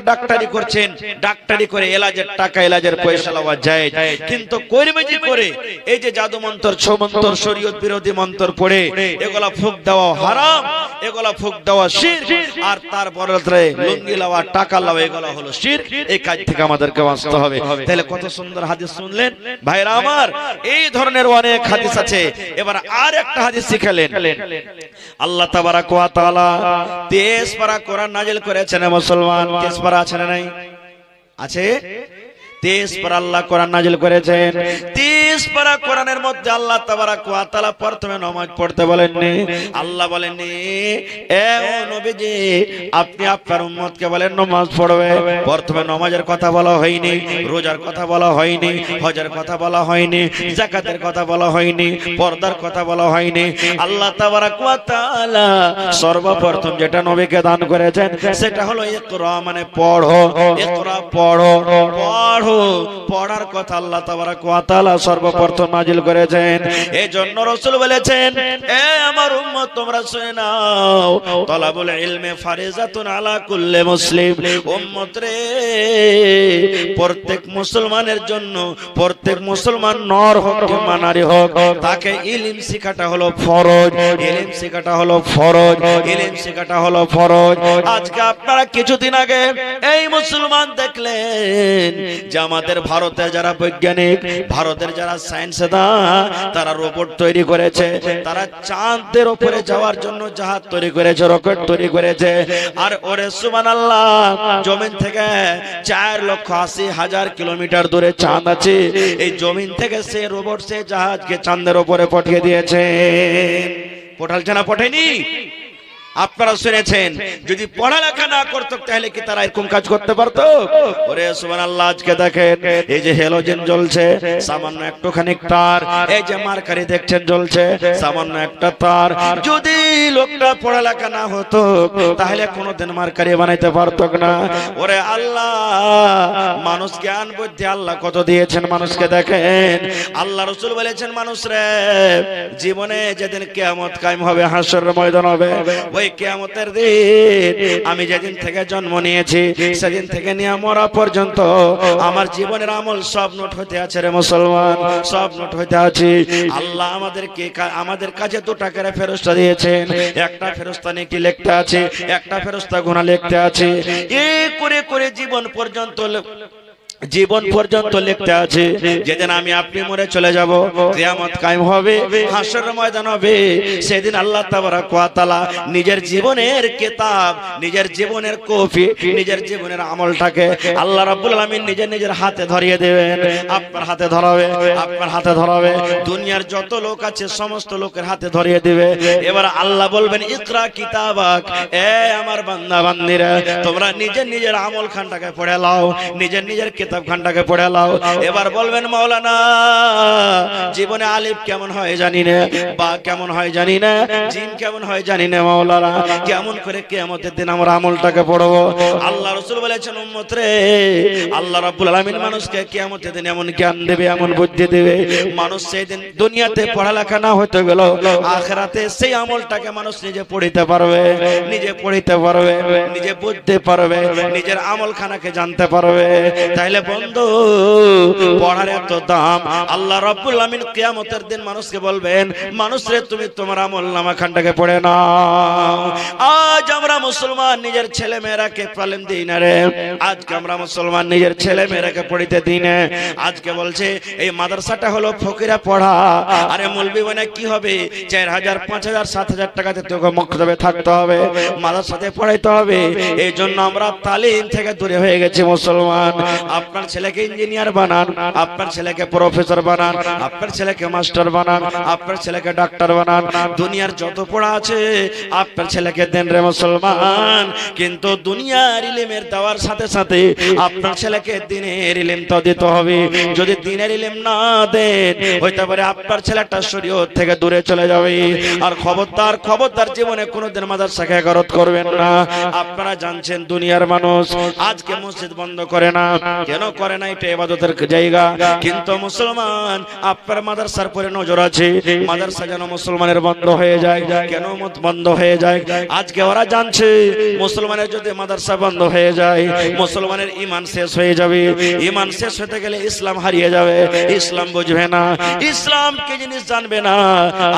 ডাক্তারি করছেন, ডাক্তারি করে এলাজের টাকা এলাজের পয়সা লওয়া যায়, কিন্তু কইরবেজি করে এই যে জাদু মন্ত্র ছমন্ত্র শরীয়ত বিরোধী মন্ত্র পড়ে এগুলা ফুঁক দেওয়া হারাম, এগুলা ফুঁক দেওয়া শিরক, আর তার বদলে লুঙ্গি লওয়া টাকা লওয়া এগুলা হলো শিরক। এই কাজ থেকে আমাদেরকে বাঁচতে হবে। তাহলে কত সুন্দর হাদিস শুনলেন ভাইরা আমার, এই ধরনের অনেক হাদিস আছে। এবার আর একটা হাদিস শিখালেন, আল্লাহ তাবারাক ওয়া তাআলা 23 পারা কোরআন নাযিল করেছেন মুসলমান। 23 পারা আছে না নাই? আছে। 23 পারা আল্লাহ কোরআন নাযিল করেছেন। 23 পারা কোরআনের মধ্যে আল্লাহ তাবারাক ওয়া তাআলা প্রথমে নামাজ পড়তে বলেননি। আল্লাহ বলেননি, এ নবীজি, আপনি আপনার উম্মতকে বলেন নামাজ পড়বে। প্রথমে নামাজের কথা বলা হয়নি, রোজার কথা বলা হয়নি, হজের কথা বলা হয়নি, যাকাতের কথা বলা হয়নি, পর্দার কথা বলা হয়নি। আল্লাহ তাবারাক ওয়া তাআলা সর্বপ্রথম যেটা নবীকে দান করেছেন সেটা হলো ইকরা, মানে পড়ো, ইকরা পড়ো, পড়ো, পড়ার কথা আল্লাহ তাবারাক ওয়া তাআলা সর্বপ্রথম নাযিল করেছেন। এজন্য রাসূল বলেছেন, এ আমার উম্মত, তোমরা শুনে নাও, তলাবুল ইলমে ফারিজাতুন আলা কুল্লি মুসলিম। উম্মত রে, প্রত্যেক মুসলমানের জন্য, প্রত্যেক মুসলমান নর হোক কিংবা নারী হোক, তাকে ইলম শিখাটা হলো ফরজ, ইলম শিখাটা হলো ফরজ, ইলম শিখাটা হলো ফরজ। আজকে আপনারা কিছুদিন আগে এই মুসলমান দেখলেন যে আমাদের ভারতের যারা বৈজ্ঞানিক, ভারতের যারা সায়েন্সদা, তারা রোবট তৈরি করেছে, তারা চাঁদের উপরে যাওয়ার জন্য জাহাজ তৈরি করেছে, রকেট তৈরি করেছে। আর ওরে সুবহানাল্লাহ, জমিন থেকে 4,80,000 কিলোমিটার দূরে চাঁদ আছে, এই জমিন থেকে সে রোবট, সে জাহাজকে চাঁদের উপরে পাঠিয়ে দিয়েছে। পাঠালছে না, পাঠায়নি? আপনারা শুনেছেন যদি পড়ালেখা না করতো তাহলে কি তারা এরকম কাজ করতে পারতো? ওরে সুবহানাল্লাহ, আজকে দেখেন এই যে হ্যালোজেন জ্বলছে, সামান্য একটুখানি তার, এই যে মার্কারি দেখছেন জ্বলছে, সামান্য একটা তার। যদি লোকটা পড়ালেখা না হতো তাহলে কোনোদিন মার্কারি বানাইতে পারতো না। ওরে আল্লাহ, মানুষ জ্ঞান বুদ্ধি আল্লাহ কত দিয়েছেন মানুষকে। দেখেন আল্লাহ রাসূল বলেছেন, মানুষ রে জীবনে যেদিন কিয়ামত কায়েম হবে, হাসরের ময়দান হবে, ওই কিয়ামতের দিন আমি যেদিন থেকে জন্ম নিয়েছি সেদিন থেকে নিয়ে মরা পর্যন্ত আমার জীবনের আমল সব নোট হতে আছে রে মুসলমান, সব নোট হতে আছে। আল্লাহ আমাদের কাছে দুটা করে ফেরেশতা দিয়েছেন, একটা ফেরেশতা নেকি লিখতে আছে, একটা ফেরেশতা গুনাহ লিখতে আছে। এই করে করে জীবন পর্যন্ত লিখতে আছে। যেদিন আমি আপনি মরে চলে যাব, কিয়ামত কায়েম হবে, হাসরের ময়দান হবে, সেদিন আল্লাহ তাবারক ওয়া তাআলা নিজের জীবনের কিতাব, নিজের জীবনের কপি, নিজের জীবনের আমলটাকে আল্লাহ রাব্বুল আলামিন নিজের হাতে ধরিয়ে দেবেন। আপনার হাতে ধরাবে, আপনার হাতে ধরাবে, দুনিয়ার যত লোক আছে সমস্ত লোকের হাতে ধরিয়ে দিবে। এবার আল্লাহ বলবেন, ইকরা কিতাবাক, এ আমার বান্দা বান্দিরা, তোমরা নিজের আমল খানটাকে পড়ে নাও, নিজের কিতাব খানটাকে পড়ে নাও। এবার বলবেন, মাওলানা জীবনে আলিফ কেমন হয় জানি না, বা কেমন হয় জানি না, জিম কেমন হয় জানি না, মাওলানা কেমন করে কিয়ামতের দিন আমরা আমলটাকে পড়বো? আল্লাহ রাসূল বলেছেন, উম্মত রে, আল্লাহ রাব্বুল আলামিন মানুষকে কিয়ামতের দিন এমন জ্ঞান দেবে, এমন বুদ্ধি দেবে, মানুষ সেই দিন দুনিয়াতে পড়ালেখা না হতে গেল, আখিরাতে সেই আমলটাকে মানুষ নিজে পড়িতে পারবে, নিজে বুঝতে পারবে, নিজের আমলখানাকে জানতে পারবে। তাইলে বন্ধু, পড়ার এত দাম। আল্লাহ রাব্বুল আলামিন কিয়ামতের দিন মানুষকে বলবেন, মানুষ রে তুমি তোমার আমলনামা খানটাকে পড়ে নাও। আজ আমরা মুসলমান নিজের ছেলে মেয়েরাকে তালিম দিই না রে, আজকে আমরা মুসলমান নিজের ছেলে মেয়েরাকে পড়িতে দিই না। আজকে বলছে এই মাদ্রাসাটা হলো ফকিরা পড়া, আরে মৌলবি মানে কি হবে, 4000 5000 7000 টাকাতে তোকে মক্তবে থাকতে হবে, মাদ্রাসাতে পড়াইতে হবে। এই জন্য আমরা তালিম থেকে দূরে হয়ে গেছি মুসলমান। আপনার ছেলেকে ইঞ্জিনিয়ার বানান, আপনার ছেলেকে প্রফেসর বানান, আপনার ছেলেকে মাস্টার বানান, আপনার ছেলেকে ডাক্তার বানান, দুনিয়ার যত পড়া আছে আপনার ছেলেকে দেন রে মুসলমান। কিন্তু দুনিয়ার ইলমের দেওয়ার সাথে সাথে আপনার ছেলেকে দ্বীনের ইলম তো দিতে হবে। যদি দ্বীনের ইলম না দেন, হইতে পারে আপনার ছেলেটা শরীয়ত থেকে দূরে চলে যাবে। আর খবরদার জীবনে কোনোদিন মাদ্রাসাকে গারত করবেন না। আপনারা জানছেন দুনিয়ার মানুষ আজকে মসজিদ বন্ধ করে না, কেন করে না? এটা ইবাদতের জায়গা। কিন্তু মুসলমান আপনার মাদ্রাসার পরে নজর আছে, মাদ্রাসা যেন মুসলমানের বন্ধ হয়ে যায়। কেন বন্ধ হয়ে যায়? আজকে ওরা জানছে মুসলমানের যদি মাদ্রাসা বন্ধ হয়ে যায়, মুসলমানের ঈমান শেষ হয়ে যাবে। ঈমান শেষ হতে গেলে ইসলাম হারিয়ে যাবে, ইসলাম বুঝবে না, ইসলাম কি জিনিস জানবে না।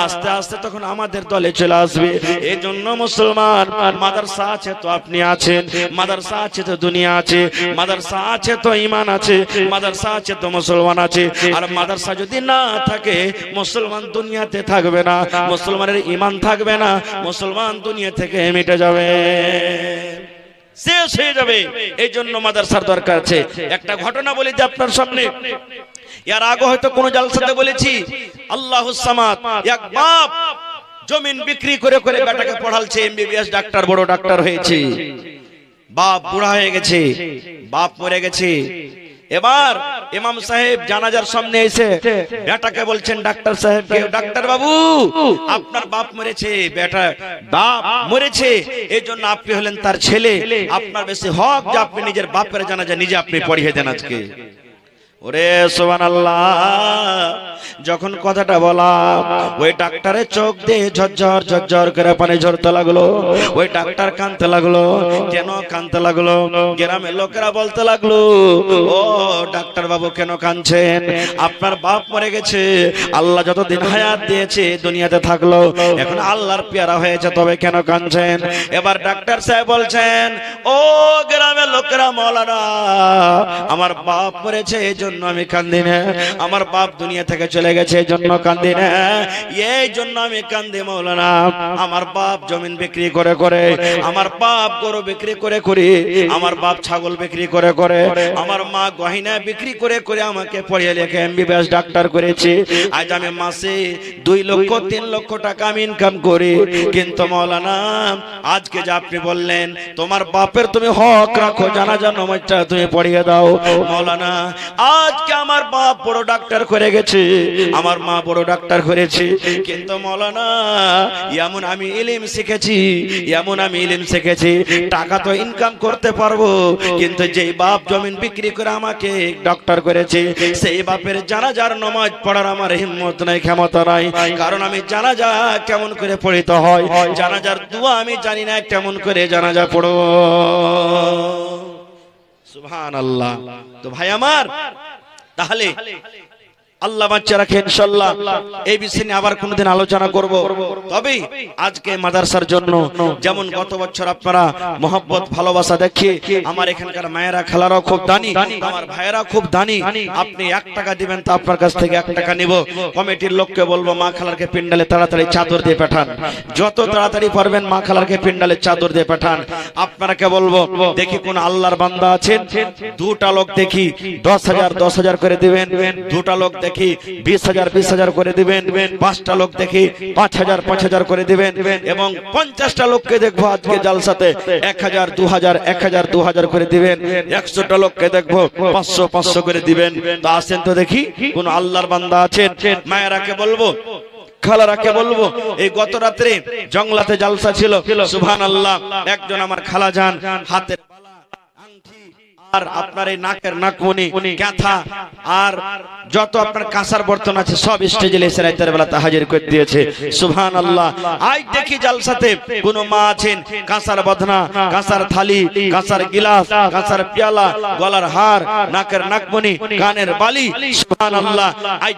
আস্তে আস্তে তখন আমাদের দলে চলে আসবে। এই জন্য মুসলমান, মাদ্রাসা আছে তো আপনি আছেন, মাদ্রাসা আছে তো দুনিয়া আছে, মাদ্রাসা আছে তো ঈমান আছে, মাদ্রাসা আছে তো মুসলমান আছে। আর মাদ্রাসা যদি না থাকে, মুসলমান দুনিয়াতে থাকবে না, মুসলমানের ঈমান থাকবে না, মুসলমান দুনিয়া থেকে মিটে যাবে, শেষ হয়ে যাবে। এই জন্য মাদ্রাসার দরকার আছে। একটা ঘটনা বলি যে আপনার সামনে, এর আগে হয়তো কোন জালসাতে বলেছি। আল্লাহুস সামাদ, এক বাপ জমিন বিক্রি করে করে বেটাকে পড়ালছে, এমবিবিএস ডাক্তার, বড় ডাক্তার হয়েছে। বাপ বুড়া হয়ে গেছে, বাপ মরে গেছে। এবার ইমাম সাহেব জানাজার সামনে এসে বেটাকে বলছেন, ডাক্তার সাহেব, ডাক্তার বাবু, আপনার বাপ মরেছে, বেটা বাপ মরেছে, এই জন্য আপনি হলেন তার ছেলে, আপনার বেশি হক যে আপনি নিজের বাপের জানাজা নিজে আপনি পড়িয়ে দেন আজকে। ওরে সুবহানাল্লাহ, যখন কথাটা বলা, ওই ডাক্তারের চোখ দিয়ে ঝরঝর করে পানি ঝরতে লাগলো। ওই ডাক্তার কাঁদতে লাগলো। কেন কাঁদতে লাগলো? গ্রামের লোকেরা বলতে লাগলো, ও ডাক্তার বাবু কেন কাঁদছেন? আপনার বাপ মরে গেছে, আল্লাহ যতদিন হায়াত দিয়েছে দুনিয়াতে থাকলো, এখন আল্লাহর পেয়ারা হয়েছে, তবে কেন কাঁদছেন? এবার ডাক্তার সাহেব বলছেন, ও গ্রামের লোকেরা, মাওলানা আমার বাপ মরেছে, এই জন্য আমি কান্দি না, আমার বাপ দুনিয়া থেকে চলে গেছে এই জন্য কান্দি না, এই জন্য আমি কান্দি মাওলানা। আমার বাপ জমিন বিক্রি করে করে, আমার বাপ গরু বিক্রি করে করে, আমার বাপ ছাগল বিক্রি করে করে, আমার মা গয়না বিক্রি করে করে আমাকে পড়িয়ে লেখে এমবিবিএস ডাক্তার করেছে। আজ আমি মাসে 2 লক্ষ 3 লক্ষ টাকা আমি ইনকাম করি। কিন্তু মাওলানা আজকে যে আপনি বললেন তোমার বাপের তুমি হক রাখো, জানাজা নামাজটা তুমি পড়িয়ে দাও মাওলানা, আজকে আমার বাপ বড় ডাক্তার করে গেছে, আমার মা বড় ডাক্তার করেছে, কিন্তু মাওলানা এমন আমি ইলম শিখেছি, এমন আমি ইলম শিখেছি, টাকা তো ইনকাম করতে পারবো, কিন্তু যেই বাপ জমিন বিক্রি করে আমাকে ডাক্তার করেছে সেই বাপের জানাজার নামাজ পড়ার আমার হিম্মত নাই, ক্ষমতা নাই। কারণ আমি জানাজা কেমন করে পড়িতে হয়, জানাজার দোয়া আমি জানি না কেমন করে জানাজা পড়ো। সুবহানাল্লাহ। তো ভাই আমার, তাহলে আল্লাহ বাচ্চা রাখে ইনশাআল্লাহ এই বিষয় নিয়ে আবার কোনদিন আলোচনা করব। তবে আজকে মাদ্রাসার জন্য যেমন গত বছর আপনারা মহব্বত ভালোবাসা দেখিয়ে আমার এখানকার মায়েরা খালারাও খুব দানি, আমার ভাইয়েরা খুব দানি, আপনি 1 টাকা দিবেন তো আপনার কাছ থেকে 1 টাকা নিব। কমিটির লোককে বলবো মা খালারকে পিন্ডালে তাড়াতাড়ি চাদর দিয়ে পাঠান, যত তাড়াতাড়ি পারবেন মা খালারকে পিন্ডালে চাদর দিয়ে পাঠান। আপনাকে বলবো দেখি কোন আল্লাহর বান্দা আছেন, 2টা লোক দেখি 10,000 10,000 করে দিবেন, 2টা লোক দেখি 20,000 20,000 করে দিবেন, 5টা লোক দেখি 5,000 5,000 করে দিবেন, এবং 50টা লোককে দেখবো আজকে জালসাতে 1,000 2,000 1,000 2,000 করে দিবেন, 100টা লোককে দেখবো 500 500 করে দিবেন। তো আসেন তো দেখি কোন আল্লাহর বান্দা আছেন। মায়েরাকে বলবো, খালারাকে বলবো, এই গত রাত্রে জংলাতে জালসা ছিল, সুবহানাল্লাহ, একজন আমার খালা যান হাতে আর আপনার এই নাকের নাকমণি ক্যাথা আর যত আপনার কাঁসার বর্তন আছে সব স্টেজে এসে রাতের বেলাতে হাজির করে দিয়েছে। সুবহানাল্লাহ। আজ দেখি জালসাতে কোন মা আছেন কাঁসার বদনা, কাঁসার থালি, কাঁসার গিলাস, কাঁসার পেয়ালা, গলার হার, নাকের নাকমণি, কানের বালি, সুবহানাল্লাহ। আজ